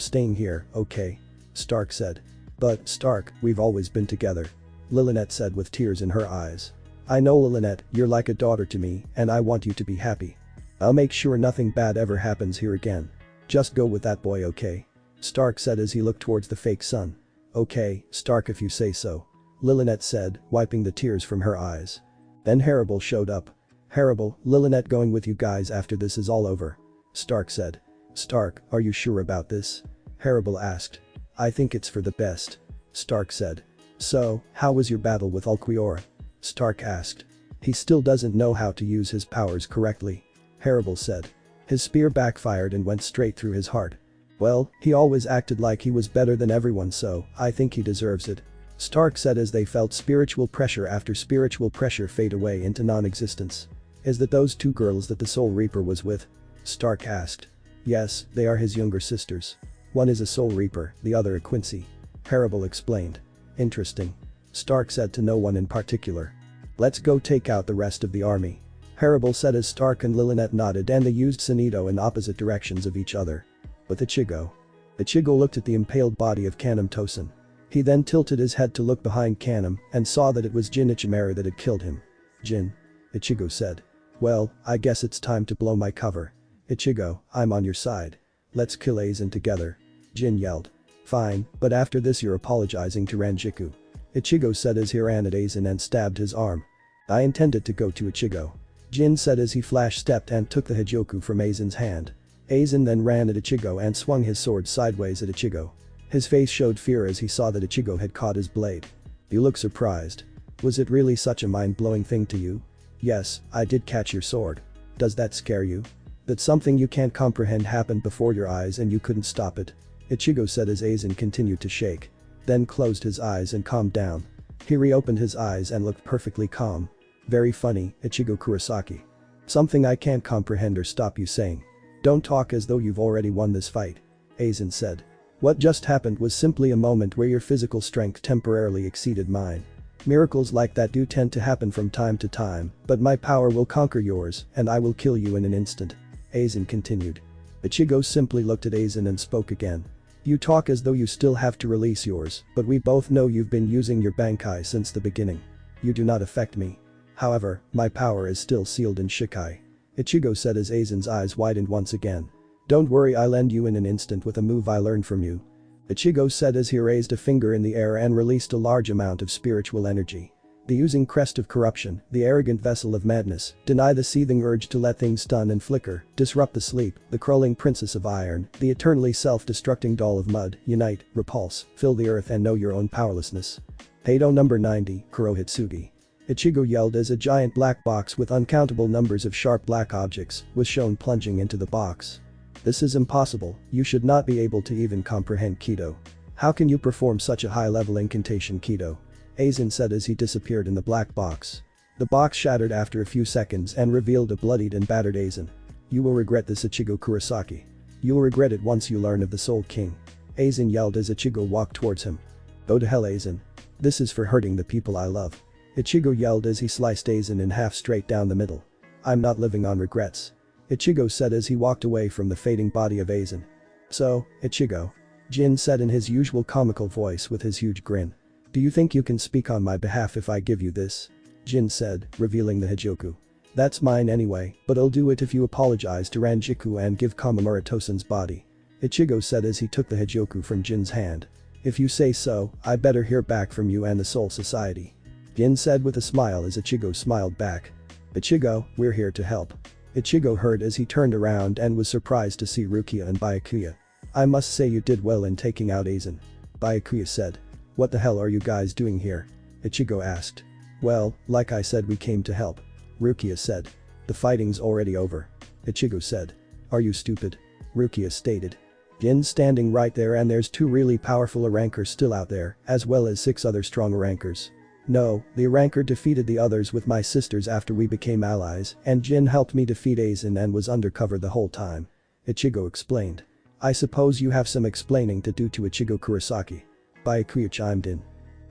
staying here, okay? Stark said. But, Stark, we've always been together. Lilinet said with tears in her eyes. I know Lilinet, you're like a daughter to me and I want you to be happy. I'll make sure nothing bad ever happens here again. Just go with that boy, okay? Stark said as he looked towards the fake sun. Okay, Stark if you say so. Lilinet said, wiping the tears from her eyes. Then Harable showed up. Harable, Lilinet going with you guys after this is all over. Stark said. Stark, are you sure about this? Harable asked. I think it's for the best. Stark said. So, how was your battle with Ulquiorra? Stark asked. He still doesn't know how to use his powers correctly. Harable said. His spear backfired and went straight through his heart. Well, he always acted like he was better than everyone so, I think he deserves it. Stark said as they felt spiritual pressure after spiritual pressure fade away into non-existence. Is that those two girls that the Soul Reaper was with? Stark asked. Yes, they are his younger sisters. One is a Soul Reaper, the other a Quincy. Harable explained. Interesting. Stark said to no one in particular. Let's go take out the rest of the army. Harable said as Stark and Lilinet nodded and they used Sonido in opposite directions of each other. With Ichigo. Ichigo looked at the impaled body of Kanam Tosen. He then tilted his head to look behind Kanem and saw that it was Jin Ichimaru that had killed him. "Jin," Ichigo said. "Well, I guess it's time to blow my cover. Ichigo, I'm on your side. Let's kill Aizen together," Jin yelled. "Fine, but after this you're apologizing to Ranjiku," Ichigo said as he ran at Aizen and stabbed his arm. "I intended to go to Ichigo," Jin said as he flash-stepped and took the Hijoku from Aizen's hand. Aizen then ran at Ichigo and swung his sword sideways at Ichigo. His face showed fear as he saw that Ichigo had caught his blade. "You look surprised. Was it really such a mind-blowing thing to you?" "Yes, I did catch your sword. Does that scare you? That something you can't comprehend happened before your eyes and you couldn't stop it?" Ichigo said as Aizen continued to shake. Then closed his eyes and calmed down. He reopened his eyes and looked perfectly calm. "Very funny, Ichigo Kurosaki. Something I can't comprehend or stop you saying. Don't talk as though you've already won this fight," Aizen said. "What just happened was simply a moment where your physical strength temporarily exceeded mine. Miracles like that do tend to happen from time to time, but my power will conquer yours and I will kill you in an instant," Aizen continued. Ichigo simply looked at Aizen and spoke again. "You talk as though you still have to release yours, but we both know you've been using your Bankai since the beginning. You do not affect me. However, my power is still sealed in Shikai," Ichigo said as Aizen's eyes widened once again. "Don't worry, I'll end you in an instant with a move I learned from you," Ichigo said as he raised a finger in the air and released a large amount of spiritual energy. The using crest of corruption, the arrogant vessel of madness, deny the seething urge to let things stun and flicker, disrupt the sleep, the crawling princess of iron, the eternally self-destructing doll of mud, unite, repulse, fill the earth and know your own powerlessness. Heido number 90, Kurohitsugi. Ichigo yelled as a giant black box with uncountable numbers of sharp black objects was shown plunging into the box. "This is impossible, you should not be able to even comprehend Kido. How can you perform such a high-level incantation, Kido?" Aizen said as he disappeared in the black box. The box shattered after a few seconds and revealed a bloodied and battered Aizen. "You will regret this, Ichigo Kurosaki. You'll regret it once you learn of the Soul King," Aizen yelled as Ichigo walked towards him. "Go to hell, Aizen. This is for hurting the people I love," Ichigo yelled as he sliced Aizen in half straight down the middle. "I'm not living on regrets," Ichigo said as he walked away from the fading body of Aizen. "So, Ichigo," Jin said in his usual comical voice with his huge grin. "Do you think you can speak on my behalf if I give you this?" Jin said, revealing the Hijoku. "That's mine anyway, but I'll do it if you apologize to Ranjiku and give Kamamura Tosen's body," Ichigo said as he took the Hijoku from Jin's hand. "If you say so, I better hear back from you and the Soul Society," Jin said with a smile as Ichigo smiled back. "Ichigo, we're here to help," Ichigo heard as he turned around and was surprised to see Rukia and Byakuya. "I must say you did well in taking out Aizen," Byakuya said. "What the hell are you guys doing here?" Ichigo asked. "Well, like I said, we came to help," Rukia said. "The fighting's already over," Ichigo said. "Are you stupid?" Rukia stated. "Jin's standing right there and there's 2 really powerful Arankers still out there, as well as 6 other strong Arankers. No, the Aranker defeated the others with my sisters after we became allies, and Jin helped me defeat Aizen and was undercover the whole time," Ichigo explained. "I suppose you have some explaining to do to Ichigo Kurosaki," Byakuya chimed in.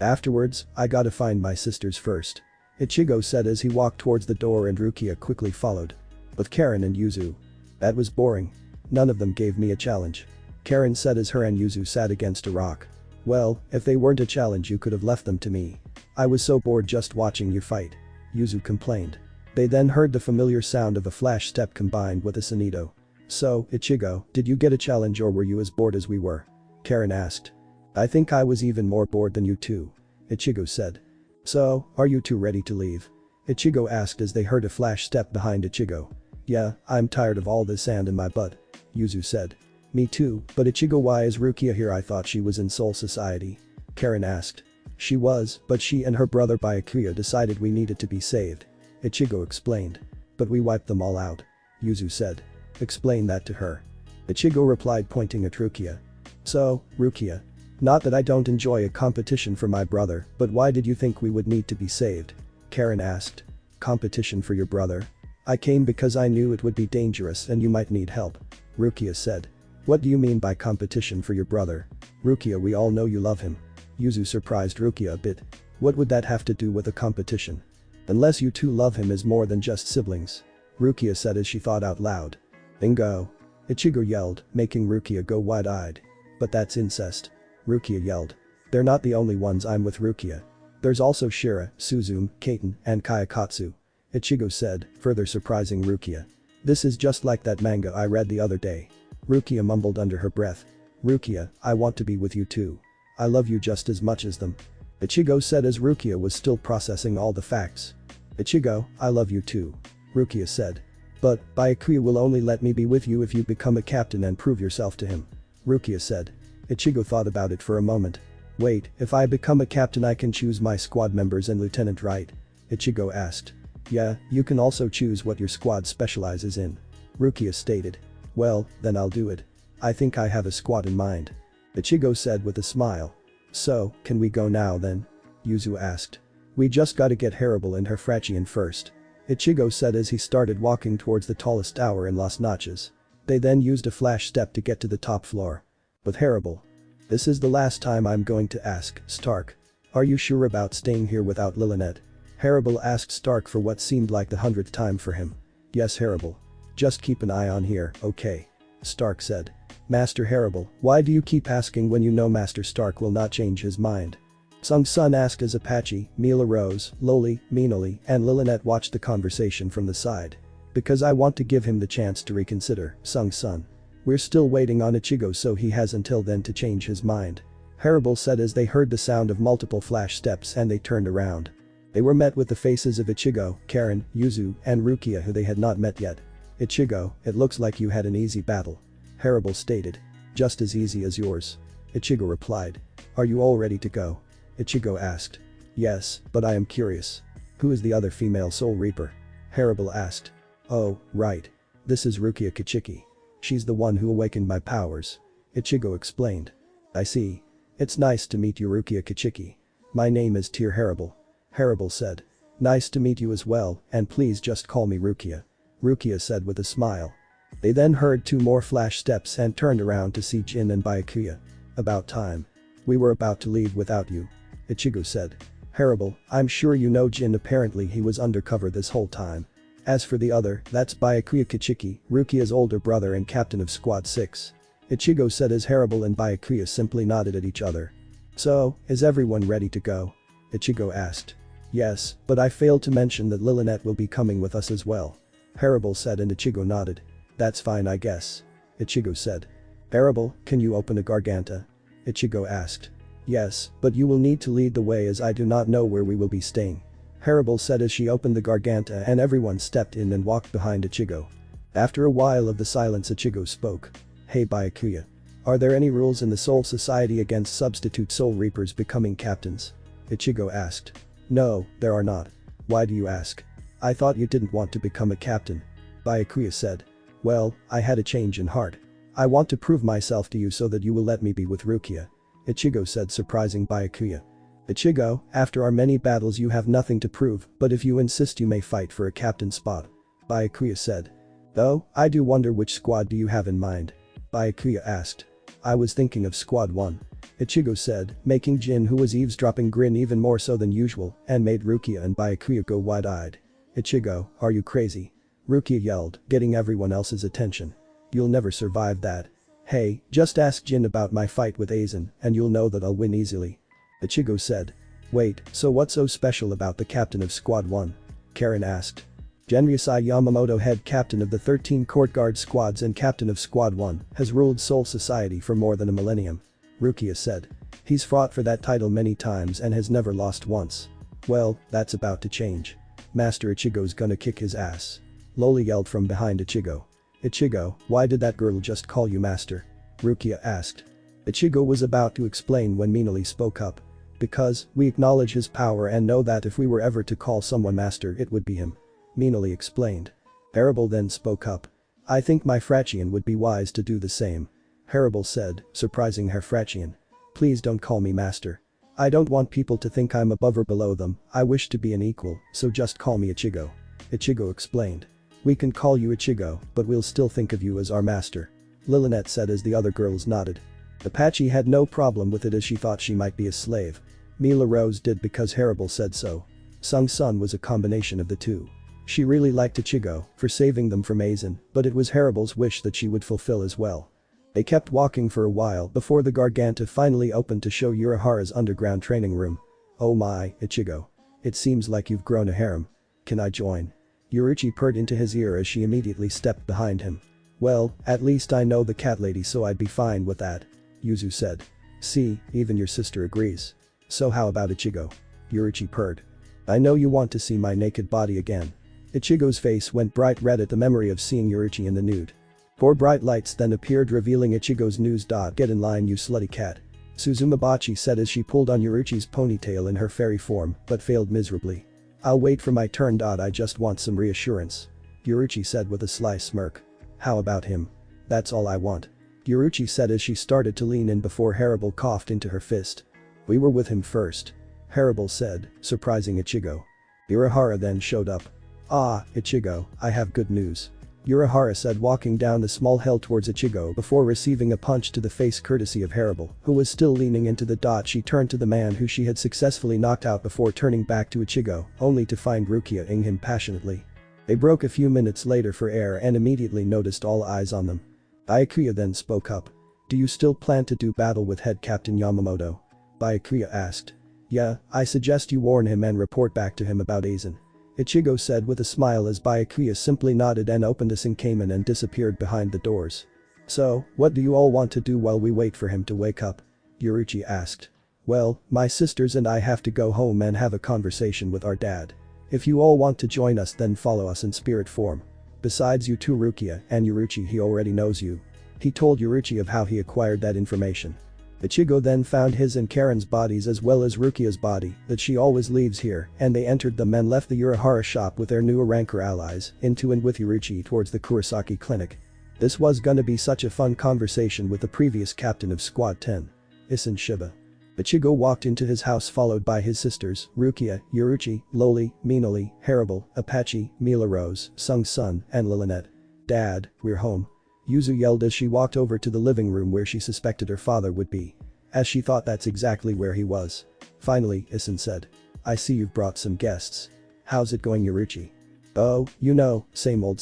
"Afterwards, I gotta find my sisters first," Ichigo said as he walked towards the door and Rukia quickly followed. "With Karen and Yuzu. That was boring. None of them gave me a challenge," Karen said as her and Yuzu sat against a rock. "Well, if they weren't a challenge you could have left them to me. I was so bored just watching you fight," Yuzu complained. They then heard the familiar sound of a flash step combined with a sonito. "So, Ichigo, did you get a challenge or were you as bored as we were?" Karen asked. "I think I was even more bored than you two," Ichigo said. "So, are you two ready to leave?" Ichigo asked as they heard a flash step behind Ichigo. "Yeah, I'm tired of all this sand in my butt," Yuzu said. "Me too, but Ichigo, why is Rukia here? I thought she was in Soul Society," Karen asked. "She was, but she and her brother Byakuya decided we needed to be saved," Ichigo explained. "But we wiped them all out," Yuzu said. "Explain that to her," Ichigo replied, pointing at Rukia. "So, Rukia. Not that I don't enjoy a competition for my brother, but why did you think we would need to be saved?" Karen asked. "Competition for your brother? I came because I knew it would be dangerous and you might need help," Rukia said. "What do you mean by competition for your brother? Rukia, we all know you love him." Yuzu surprised Rukia a bit. "What would that have to do with a competition? Unless you two love him as more than just siblings," Rukia said as she thought out loud. "Bingo!" Ichigo yelled, making Rukia go wide-eyed. "But that's incest," Rukia yelled. They're not the only ones I'm with Rukia. There's also Shira, Suzume, Kaiten, and Kayakatsu. Ichigo said, further surprising Rukia. This is just like that manga I read the other day. Rukia mumbled under her breath. Rukia, I want to be with you too. I love you just as much as them. Ichigo said as Rukia was still processing all the facts. Ichigo, I love you too. Rukia said. But, Byakuya will only let me be with you if you become a captain and prove yourself to him. Rukia said. Ichigo thought about it for a moment. Wait, if I become a captain I can choose my squad members and lieutenant, right? Ichigo asked. Yeah, you can also choose what your squad specializes in. Rukia stated. Well, then I'll do it. I think I have a squad in mind. Ichigo said with a smile. So, can we go now then? Yuzu asked. We just gotta get Harable and her Frachian first. Ichigo said as he started walking towards the tallest tower in Las Notches. They then used a flash step to get to the top floor. With Harable. This is the last time I'm going to ask, Stark. Are you sure about staying here without Lilynette? Harable asked Stark for what seemed like the 100th time for him. Yes, Harable. Just keep an eye on here, okay? Stark said. Master Harable, why do you keep asking when you know Master Stark will not change his mind? Sung Sun asked as Apache, Mila Rose, Loli, Minoli, and Lilynette watched the conversation from the side. Because I want to give him the chance to reconsider, Sung Sun. We're still waiting on Ichigo so he has until then to change his mind. Harable said as they heard the sound of multiple flash steps and they turned around. They were met with the faces of Ichigo, Karen, Yuzu, and Rukia who they had not met yet. Ichigo, it looks like you had an easy battle. Harable stated. Just as easy as yours. Ichigo replied. Are you all ready to go? Ichigo asked. Yes, but I am curious. Who is the other female Soul Reaper? Harable asked. Oh, right. This is Rukia Kichiki. She's the one who awakened my powers. Ichigo explained. I see. It's nice to meet you, Rukia Kichiki. My name is Tear Harable. Harable said. Nice to meet you as well, and please just call me Rukia. Rukia said with a smile. They then heard two more flash steps and turned around to see Jin and Byakuya. About time. We were about to leave without you. Ichigo said. Harable, I'm sure you know Jin, apparently he was undercover this whole time. As for the other, that's Byakuya Kichiki, Rukia's older brother and captain of Squad 6. Ichigo said as Harable and Byakuya simply nodded at each other. So, is everyone ready to go? Ichigo asked. Yes, but I failed to mention that Lilynette will be coming with us as well. Harable said and Ichigo nodded. That's fine I guess. Ichigo said. Harable, can you open a Garganta? Ichigo asked. Yes, but you will need to lead the way as I do not know where we will be staying. Harable said as she opened the Garganta and everyone stepped in and walked behind Ichigo. After a while of the silence Ichigo spoke. Hey Byakuya. Are there any rules in the Soul Society against substitute Soul Reapers becoming captains? Ichigo asked. No, there are not. Why do you ask? I thought you didn't want to become a captain. Byakuya said. Well, I had a change in heart. I want to prove myself to you so that you will let me be with Rukia. Ichigo said, surprising Byakuya. Ichigo, after our many battles you have nothing to prove, but if you insist you may fight for a captain spot. Byakuya said. Though, I do wonder which squad do you have in mind? Byakuya asked. I was thinking of Squad 1. Ichigo said, making Jin, who was eavesdropping, grin even more so than usual and made Rukia and Byakuya go wide-eyed. Ichigo, are you crazy? Rukia yelled, getting everyone else's attention. You'll never survive that. Hey, just ask Jin about my fight with Aizen and you'll know that I'll win easily. Ichigo said. Wait, so what's so special about the captain of Squad 1? Karen asked. Genryusai Yamamoto, head captain of the 13 court guard squads and captain of Squad 1, has ruled Soul Society for more than a millennium. Rukia said. He's fought for that title many times and has never lost once. Well, that's about to change. Master Ichigo's gonna kick his ass. Loli yelled from behind Ichigo. Ichigo, why did that girl just call you master? Rukia asked. Ichigo was about to explain when Minoli spoke up. Because, we acknowledge his power and know that if we were ever to call someone master it would be him. Minoli explained. Harable then spoke up. I think my Frachian would be wise to do the same. Harable said, surprising her Frachian. Please don't call me master. I don't want people to think I'm above or below them, I wish to be an equal, so just call me Ichigo. Ichigo explained. We can call you Ichigo, but we'll still think of you as our master. Lilynette said as the other girls nodded. Apache had no problem with it as she thought she might be a slave. Mila Rose did because Harable said so. Sung Sun was a combination of the two. She really liked Ichigo for saving them from Aizen, but it was Harable's wish that she would fulfill as well. They kept walking for a while before the Garganta finally opened to show Urahara's underground training room. "Oh my, Ichigo. It seems like you've grown a harem. Can I join?" Yuruchi purred into his ear as she immediately stepped behind him. "Well, at least I know the cat lady, so I'd be fine with that," Yuzu said. "See, even your sister agrees. So how about Ichigo?" Yuruchi purred. "I know you want to see my naked body again." Ichigo's face went bright red at the memory of seeing Yuruchi in the nude. 4 bright lights then appeared revealing Ichigo's news. "Get in line, you slutty cat," Suzumabachi said as she pulled on Yuruchi's ponytail in her fairy form but failed miserably. "I'll wait for my turn. I just want some reassurance," Yuruchi said with a sly smirk. "How about him?" "That's all I want," Yuruchi said as she started to lean in before Harable coughed into her fist. "We were with him first," Harable said, surprising Ichigo. Urahara then showed up. "Ah, Ichigo, I have good news," Urahara said, walking down the small hill towards Ichigo before receiving a punch to the face courtesy of Harable, who was still leaning into the dot. She turned to the man who she had successfully knocked out before turning back to Ichigo, only to find Rukia-ing him passionately. They broke a few minutes later for air and immediately noticed all eyes on them. Byakuya then spoke up. "Do you still plan to do battle with head captain Yamamoto?" Byakuya asked. "Yeah, I suggest you warn him and report back to him about Aizen," Ichigo said with a smile as Byakuya simply nodded and opened a Senkamen and disappeared behind the doors. "So, what do you all want to do while we wait for him to wake up?" Yuruchi asked. "Well, my sisters and I have to go home and have a conversation with our dad. If you all want to join us, then follow us in spirit form. Besides you two, Rukia and Yuruchi, he already knows you." He told Yuruchi of how he acquired that information. Ichigo then found his and Karen's bodies as well as Rukia's body that she always leaves here, and they entered them and left the Urahara shop with their new rancor allies into and with Yuruchi towards the Kurosaki clinic. This was gonna be such a fun conversation with the previous captain of Squad 10, Isin Shiba. Ichigo walked into his house followed by his sisters, Rukia, Yuruchi, Loli, Minoli, Harable, Apache, Mila Rose, Sung Sun, and Lilinette. "Dad, we're home," Yuzu yelled as she walked over to the living room where she suspected her father would be, as she thought that's exactly where he was. Finally, Isin said. "I see you've brought some guests. How's it going, Yuruchi?" "Oh, you know, same old,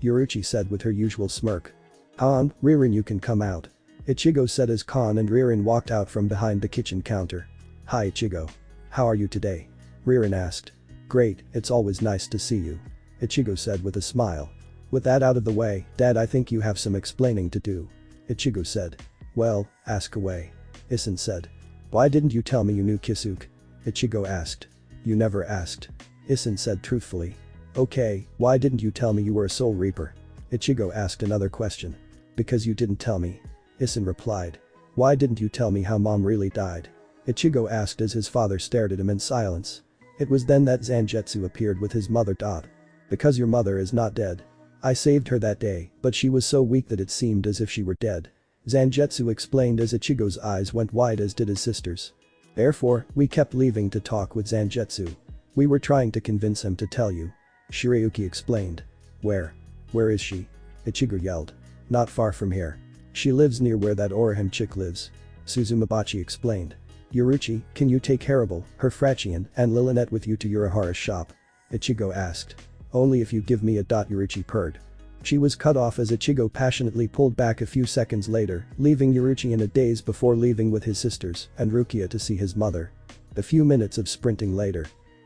Yuruchi said with her usual smirk. "Han, Ririn, you can come out," Ichigo said as Kan and Ririn walked out from behind the kitchen counter. "Hi Ichigo. How are you today?" Ririn asked. "Great, it's always nice to see you," Ichigo said with a smile. "With that out of the way, Dad, I think you have some explaining to do," Ichigo said. "Well, ask away," Isin said. "Why didn't you tell me you knew Kisuke?" Ichigo asked. "You never asked," Isin said truthfully. "Okay, why didn't you tell me you were a Soul Reaper?" Ichigo asked another question. "Because you didn't tell me," Isin replied. "Why didn't you tell me how Mom really died?" Ichigo asked as his father stared at him in silence. It was then that Zangetsu appeared with his mother. "Because your mother is not dead. I saved her that day, but she was so weak that it seemed as if she were dead," Zangetsu explained as Ichigo's eyes went wide as did his sisters. "Therefore, we kept leaving to talk with Zangetsu. We were trying to convince him to tell you," Shirayuki explained. Where is she?" Ichigo yelled. "Not far from here. She lives near where that Orihime chick lives," Suzumabachi explained. "Yuruchi, can you take Harable, her Frachian, and Lilinette with you to Urahara's shop?" Ichigo asked. "Only if you give me a dot," Yuruchi purred. She was cut off as Ichigo passionately pulled back a few seconds later, leaving Yuruchi in a daze before leaving with his sisters and Rukia to see his mother. A few minutes of sprinting later.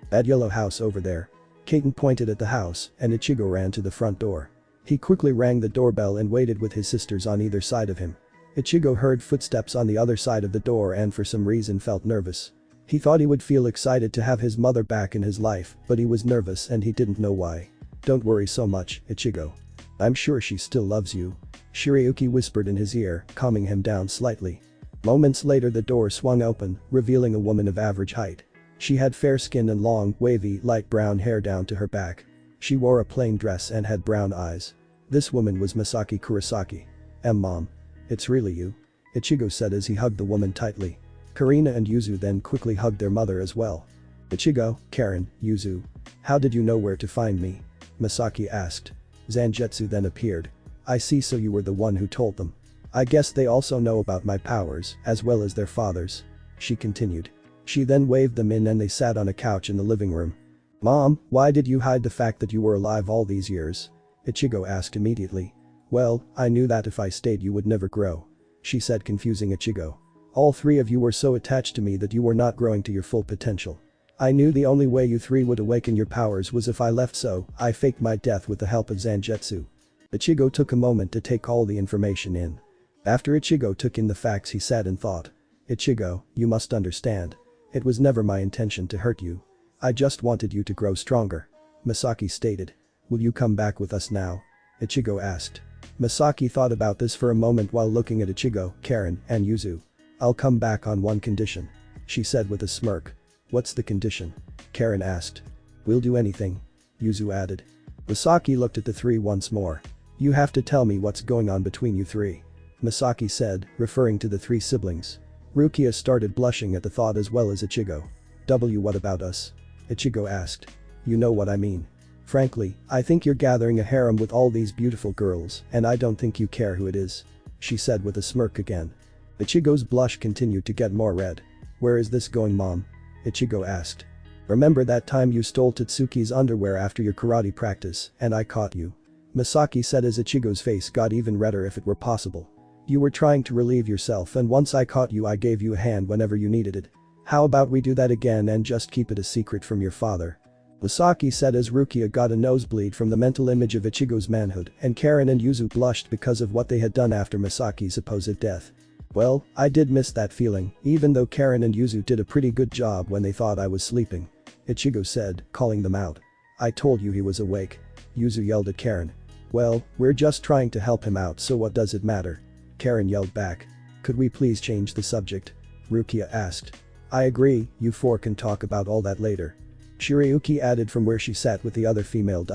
"That yellow house over there." Kaiten pointed at the house and Ichigo ran to the front door. He quickly rang the doorbell and waited with his sisters on either side of him. Ichigo heard footsteps on the other side of the door and for some reason felt nervous. He thought he would feel excited to have his mother back in his life, but he was nervous and he didn't know why. "Don't worry so much, Ichigo. I'm sure she still loves you," Shirayuki whispered in his ear, calming him down slightly. Moments later the door swung open, revealing a woman of average height. She had fair skin and long, wavy, light brown hair down to her back. She wore a plain dress and had brown eyes. This woman was Masaki Kurosaki. "Mom. It's really you," Ichigo said as he hugged the woman tightly. Karina and Yuzu then quickly hugged their mother as well. "Ichigo, Karen, Yuzu. How did you know where to find me?" Masaki asked. Zangetsu then appeared. "I see, so you were the one who told them. I guess they also know about my powers, as well as their fathers," she continued. She then waved them in and they sat on a couch in the living room. "Mom, why did you hide the fact that you were alive all these years?" Ichigo asked immediately. Well, I knew that if I stayed you would never grow. She said, confusing Ichigo. All three of you were so attached to me that you were not growing to your full potential. I knew the only way you three would awaken your powers was if I left, so I faked my death with the help of Zangetsu. Ichigo took a moment to take all the information in. After Ichigo took in the facts, he sat and thought. Ichigo, you must understand. It was never my intention to hurt you. I just wanted you to grow stronger. Misaki stated. Will you come back with us now? Ichigo asked. Misaki thought about this for a moment while looking at Ichigo, Karen, and Yuzu. I'll come back on one condition. She said with a smirk. What's the condition? Karen asked. We'll do anything. Yuzu added. Misaki looked at the three once more. You have to tell me what's going on between you three. Misaki said, referring to the three siblings. Rukia started blushing at the thought as well as Ichigo. What about us? Ichigo asked. You know what I mean. Frankly, I think you're gathering a harem with all these beautiful girls, and I don't think you care who it is. She said with a smirk again. Ichigo's blush continued to get more red. Where is this going, Mom? Ichigo asked. Remember that time you stole Tatsuki's underwear after your karate practice, and I caught you? Misaki said as Ichigo's face got even redder if it were possible. You were trying to relieve yourself, and once I caught you I gave you a hand whenever you needed it. How about we do that again and just keep it a secret from your father? Misaki said as Rukia got a nosebleed from the mental image of Ichigo's manhood, and Karen and Yuzu blushed because of what they had done after Misaki's supposed death. Well, I did miss that feeling, even though Karen and Yuzu did a pretty good job when they thought I was sleeping. Ichigo said, calling them out. I told you he was awake. Yuzu yelled at Karen. Well, we're just trying to help him out, so what does it matter? Karen yelled back. Could we please change the subject? Rukia asked. I agree, you four can talk about all that later. Shirayuki added from where she sat with the other female.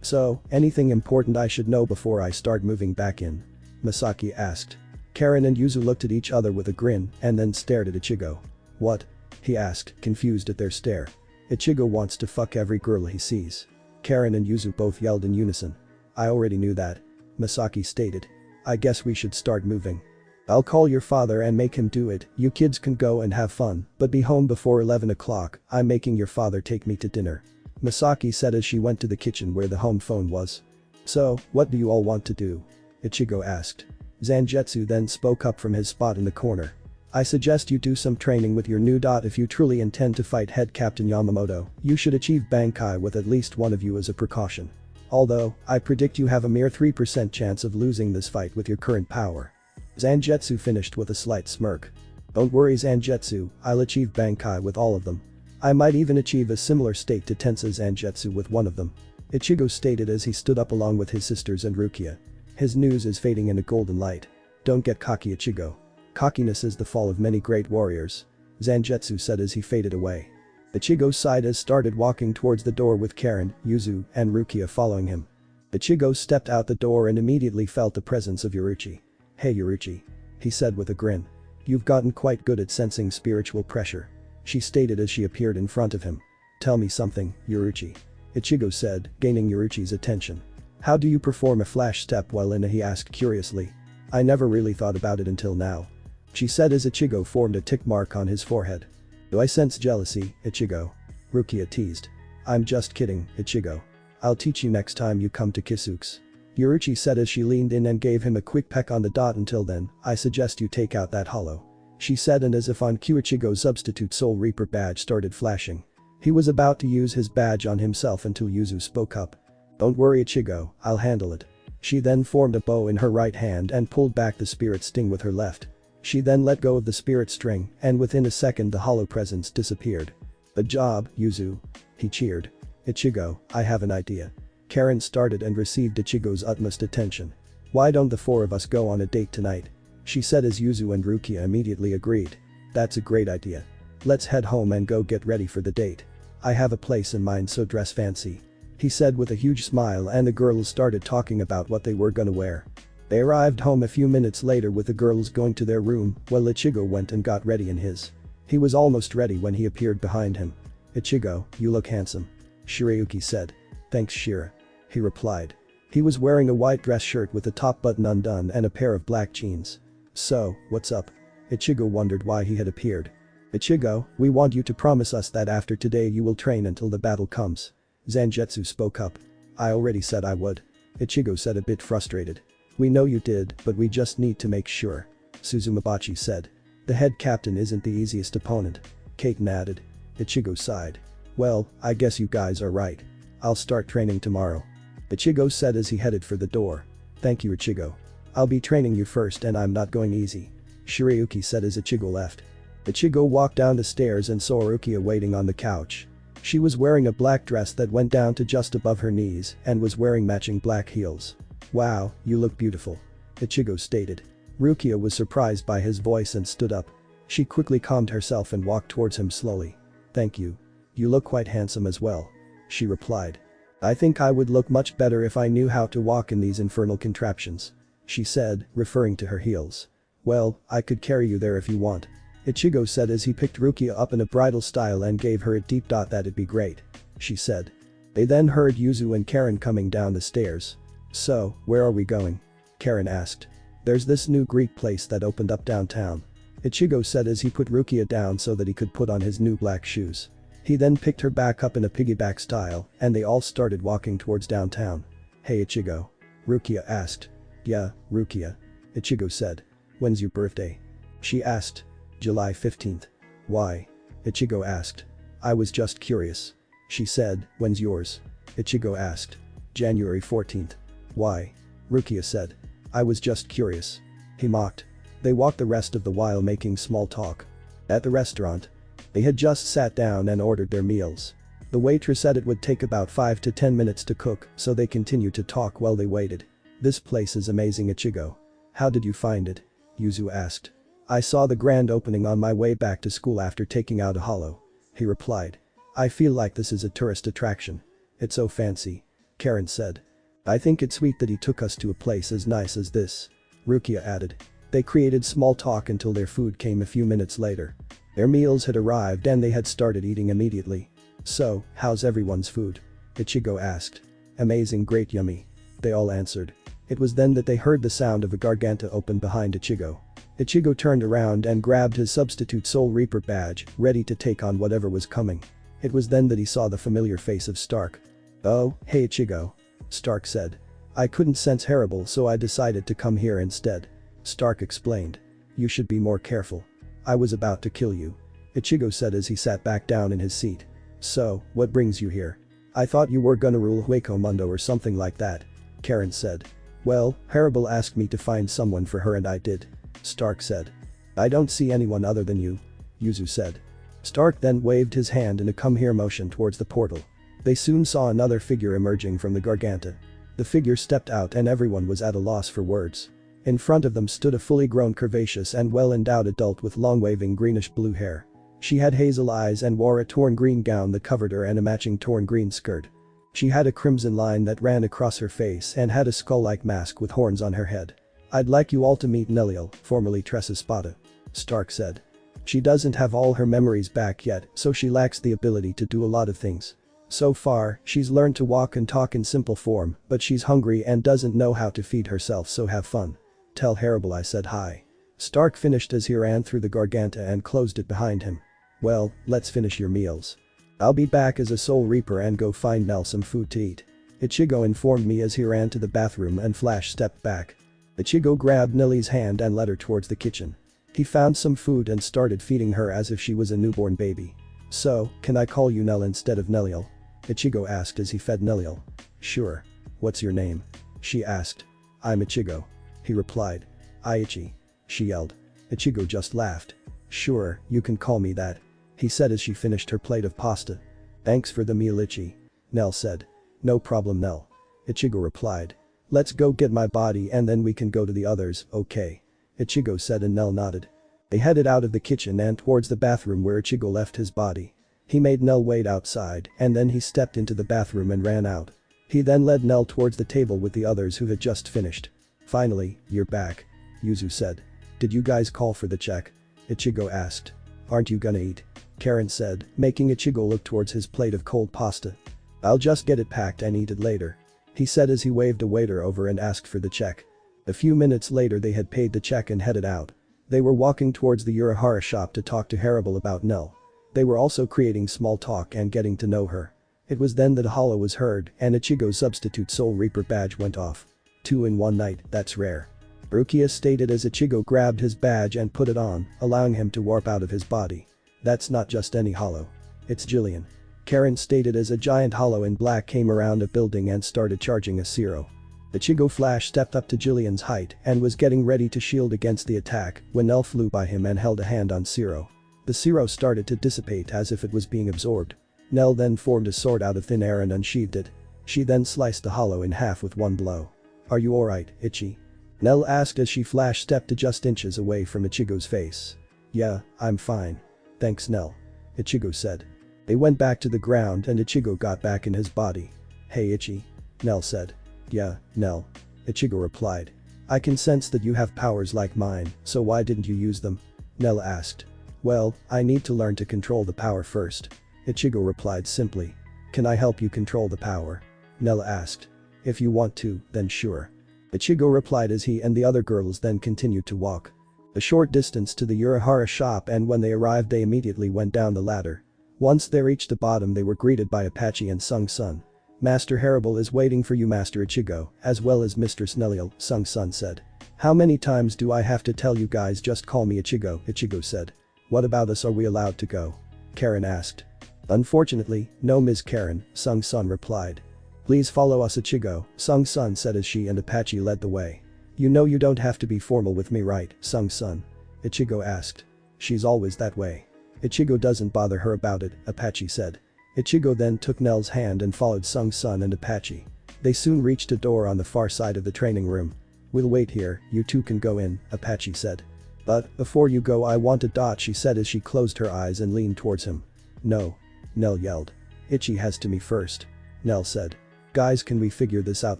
So, anything important I should know before I start moving back in? Misaki asked. Karen and Yuzu looked at each other with a grin and then stared at Ichigo. What? He asked, confused at their stare. Ichigo wants to fuck every girl he sees. Karen and Yuzu both yelled in unison. I already knew that. Misaki stated. I guess we should start moving. I'll call your father and make him do it. You kids can go and have fun, but be home before 11 o'clock. I'm making your father take me to dinner. Misaki said as she went to the kitchen where the home phone was. So, what do you all want to do? Ichigo asked. Zangetsu then spoke up from his spot in the corner. I suggest you do some training with your new. If you truly intend to fight Head Captain Yamamoto, you should achieve Bankai with at least one of you as a precaution. Although, I predict you have a mere 3% chance of losing this fight with your current power. Zangetsu finished with a slight smirk. Don't worry Zangetsu, I'll achieve Bankai with all of them. I might even achieve a similar state to Tensa Zangetsu with one of them. Ichigo stated as he stood up along with his sisters and Rukia. His news is fading in a golden light. Don't get cocky Ichigo. Cockiness is the fall of many great warriors. Zangetsu said as he faded away. Ichigo sighed as started walking towards the door with Karen, Yuzu, and Rukia following him. Ichigo stepped out the door and immediately felt the presence of Yoruichi. Hey Yoruichi. He said with a grin. You've gotten quite good at sensing spiritual pressure. She stated as she appeared in front of him. Tell me something, Yoruichi. Ichigo said, gaining Yoruichi's attention. How do you perform a flash step while in a? He asked curiously. I never really thought about it until now. She said as Ichigo formed a tick mark on his forehead. Do I sense jealousy, Ichigo? Rukia teased. I'm just kidding, Ichigo. I'll teach you next time you come to Kisuke's. Yoruichi said as she leaned in and gave him a quick peck on the dot. Until then, I suggest you take out that hollow. She said, and as if on cue Ichigo's substitute Soul Reaper badge started flashing. He was about to use his badge on himself until Yuzu spoke up. Don't worry Ichigo, I'll handle it. She then formed a bow in her right hand and pulled back the spirit sting with her left. She then let go of the spirit string, and within a second the hollow presence disappeared. Good job, Yuzu. He cheered. Ichigo, I have an idea. Karen started and received Ichigo's utmost attention. Why don't the four of us go on a date tonight? She said as Yuzu and Rukia immediately agreed. That's a great idea. Let's head home and go get ready for the date. I have a place in mind, so dress fancy. He said with a huge smile, and the girls started talking about what they were gonna wear. They arrived home a few minutes later with the girls going to their room while Ichigo went and got ready in his. He was almost ready when he appeared behind him. Ichigo, you look handsome. Shirayuki said. Thanks Shira. He replied. He was wearing a white dress shirt with the top button undone and a pair of black jeans. So, what's up? Ichigo wondered why he had appeared. Ichigo, we want you to promise us that after today you will train until the battle comes. Zangetsu spoke up. I already said I would. Ichigo said a bit frustrated. We know you did, but we just need to make sure. Suzumabachi said. The head captain isn't the easiest opponent. Kaiten added. Ichigo sighed. Well, I guess you guys are right. I'll start training tomorrow. Ichigo said as he headed for the door. Thank you, Ichigo. I'll be training you first and I'm not going easy. Shirayuki said as Ichigo left. Ichigo walked down the stairs and saw Rukia waiting on the couch. She was wearing a black dress that went down to just above her knees and was wearing matching black heels. Wow, you look beautiful. Ichigo stated. Rukia was surprised by his voice and stood up. She quickly calmed herself and walked towards him slowly. Thank you. You look quite handsome as well. She replied. I think I would look much better if I knew how to walk in these infernal contraptions. She said, referring to her heels. Well, I could carry you there if you want. Ichigo said as he picked Rukia up in a bridal style and gave her a deep dot. That'd be great. She said. They then heard Yuzu and Karen coming down the stairs. So, where are we going? Karen asked. There's this new Greek place that opened up downtown. Ichigo said as he put Rukia down so that he could put on his new black shoes. He then picked her back up in a piggyback style and they all started walking towards downtown. Hey Ichigo. Rukia asked. Yeah, Rukia. Ichigo said. When's your birthday? She asked. July 15th. Why? Ichigo asked. I was just curious. She said, when's yours? Ichigo asked. January 14th. Why? Rukia said. I was just curious. He mocked. They walked the rest of the while making small talk. At the restaurant. They had just sat down and ordered their meals. The waitress said it would take about 5 to 10 minutes to cook, so they continued to talk while they waited. This place is amazing, Ichigo. How did you find it? Yuzu asked. I saw the grand opening on my way back to school after taking out a hollow. He replied. I feel like this is a tourist attraction. It's so fancy. Karen said. I think it's sweet that he took us to a place as nice as this. Rukia added. They created small talk until their food came a few minutes later. Their meals had arrived and they had started eating immediately. So, how's everyone's food? Ichigo asked. Amazing, great, yummy. They all answered. It was then that they heard the sound of a garganta open behind Ichigo. Ichigo turned around and grabbed his substitute Soul Reaper badge, ready to take on whatever was coming. It was then that he saw the familiar face of Stark. Oh, hey Ichigo. Stark said. I couldn't sense Harem, so I decided to come here instead. Stark explained. You should be more careful. I was about to kill you. Ichigo said as he sat back down in his seat. So, what brings you here? I thought you were gonna rule Hueco Mundo or something like that. Karen said. Well, Harem asked me to find someone for her and I did. Stark said. I don't see anyone other than you. Yuzu said. Stark then waved his hand in a come here motion towards the portal. They soon saw another figure emerging from the garganta. The figure stepped out and everyone was at a loss for words. In front of them stood a fully grown curvaceous and well-endowed adult with long waving greenish-blue hair. She had hazel eyes and wore a torn green gown that covered her and a matching torn green skirt. She had a crimson line that ran across her face and had a skull-like mask with horns on her head. I'd like you all to meet Neliel, formerly Tressa Spada. Stark said. She doesn't have all her memories back yet, so she lacks the ability to do a lot of things. So far, she's learned to walk and talk in simple form, but she's hungry and doesn't know how to feed herself, so have fun. Tell Harem I said hi. Stark finished as he ran through the garganta and closed it behind him. Well, let's finish your meals. I'll be back as a Soul Reaper and go find Nell some food to eat. Ichigo informed me as he ran to the bathroom and Flash stepped back. Ichigo grabbed Nellie's hand and led her towards the kitchen. He found some food and started feeding her as if she was a newborn baby. So, can I call you Nell instead of Neliel? Ichigo asked as he fed Neliel. Sure. What's your name? She asked. I'm Ichigo. He replied. Ichi. She yelled. Ichigo just laughed. Sure, you can call me that. He said as she finished her plate of pasta. Thanks for the meal, Ichi. Nell said. No problem, Nell. Ichigo replied. Let's go get my body and then we can go to the others, okay? Ichigo said and Nell nodded. They headed out of the kitchen and towards the bathroom where Ichigo left his body. He made Nell wait outside and then he stepped into the bathroom and ran out. He then led Nell towards the table with the others who had just finished. Finally, you're back. Yuzu said. Did you guys call for the check? Ichigo asked. Aren't you gonna eat? Karen said, making Ichigo look towards his plate of cold pasta. I'll just get it packed and eat it later. He said as he waved a waiter over and asked for the check. A few minutes later they had paid the check and headed out. They were walking towards the Urahara shop to talk to Harem about Nell. They were also creating small talk and getting to know her. It was then that a hollow was heard and Ichigo's substitute Soul Reaper badge went off. 2 in one night, that's rare. Rukia stated as Ichigo grabbed his badge and put it on, allowing him to warp out of his body. That's not just any hollow. It's Jillian. Karen stated as a giant hollow in black came around a building and started charging a Zero. Ichigo Flash stepped up to Jillian's height and was getting ready to shield against the attack when Nell flew by him and held a hand on Zero. The Zero started to dissipate as if it was being absorbed. Nell then formed a sword out of thin air and unsheathed it. She then sliced the hollow in half with one blow. "Are you alright, Ichi?" Nell asked as she Flash stepped to just inches away from Ichigo's face. "Yeah, I'm fine. Thanks Nell," Ichigo said. They went back to the ground and Ichigo got back in his body. "Hey Ichi," Nell said. "Yeah, Nell," Ichigo replied. "I can sense that you have powers like mine, so why didn't you use them?" Nell asked. "Well, I need to learn to control the power first," Ichigo replied simply. "Can I help you control the power?" Nell asked. "If you want to, then sure," Ichigo replied as he and the other girls then continued to walk a short distance to the Urahara shop, and when they arrived they immediately went down the ladder. Once they reached the bottom they were greeted by Apache and Sung-sun. "Master Harable is waiting for you, Master Ichigo, as well as Mistress Neliel," Sung-sun said. "How many times do I have to tell you guys just call me Ichigo," Ichigo said. "What about us, are we allowed to go?" Karen asked. "Unfortunately, no Ms. Karen," Sung-sun replied. "Please follow us, Ichigo," Sung-sun said as she and Apache led the way. "You know you don't have to be formal with me, right, Sung-sun?" Ichigo asked. "She's always that way. Ichigo doesn't bother her about it," Apache said. Ichigo then took Nell's hand and followed Sung-sun and Apache. They soon reached a door on the far side of the training room. "We'll wait here, you two can go in," Apache said. "But, before you go I want a dot," she said as she closed her eyes and leaned towards him. "No," Nell yelled. "Ichi has to me first," Nell said. "Guys, can we figure this out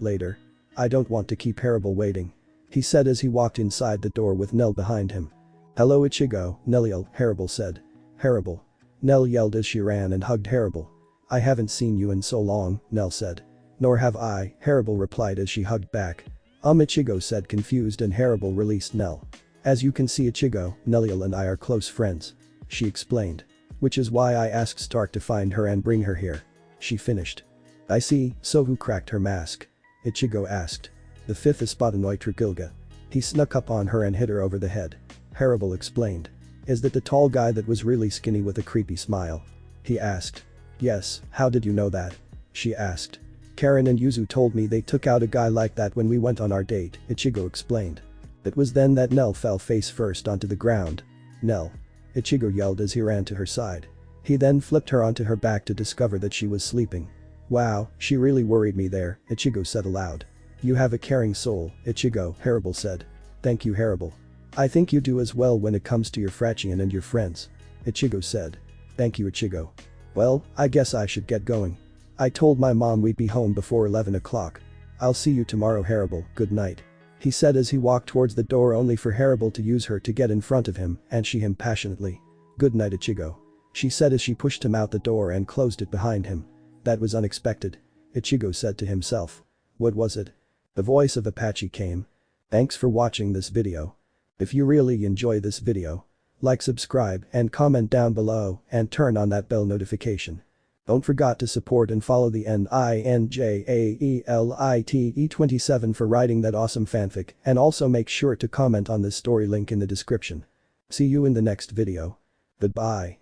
later? I don't want to keep Harable waiting," he said as he walked inside the door with Nell behind him. "Hello Ichigo, Neliel," Harable said. "Harable," Nell yelled as she ran and hugged Harable. "I haven't seen you in so long," Nell said. "Nor have I," Harable replied as she hugged back. Ichigo said confused, and Harable released Nell. "As you can see Ichigo, Neliel and I are close friends," she explained. "Which is why I asked Stark to find her and bring her here," she finished. "I see, so who cracked her mask?" Ichigo asked. "The fifth Espadanoy Trigilga. He snuck up on her and hit her over the head," Harable explained. "Is that the tall guy that was really skinny with a creepy smile?" he asked. "Yes, how did you know that?" she asked. "Karen and Yuzu told me they took out a guy like that when we went on our date," Ichigo explained. It was then that Nell fell face first onto the ground. "Nell," Ichigo yelled as he ran to her side. He then flipped her onto her back to discover that she was sleeping. "Wow, she really worried me there," Ichigo said aloud. "You have a caring soul, Ichigo," Harable said. "Thank you Harable. I think you do as well when it comes to your Frachian and your friends," Ichigo said. "Thank you Ichigo. Well, I guess I should get going. I told my mom we'd be home before 11 o'clock. I'll see you tomorrow Harable, good night," he said as he walked towards the door only for Harable to use her to get in front of him and she him passionately. "Good night Ichigo," she said as she pushed him out the door and closed it behind him. "That was unexpected," Ichigo said to himself. "What was it?" The voice of Apache came. "Thanks for watching this video. If you really enjoy this video, like, subscribe and comment down below and turn on that bell notification. Don't forget to support and follow the NINJAELITE27 for writing that awesome fanfic, and also make sure to comment on this story, link in the description. See you in the next video. Goodbye.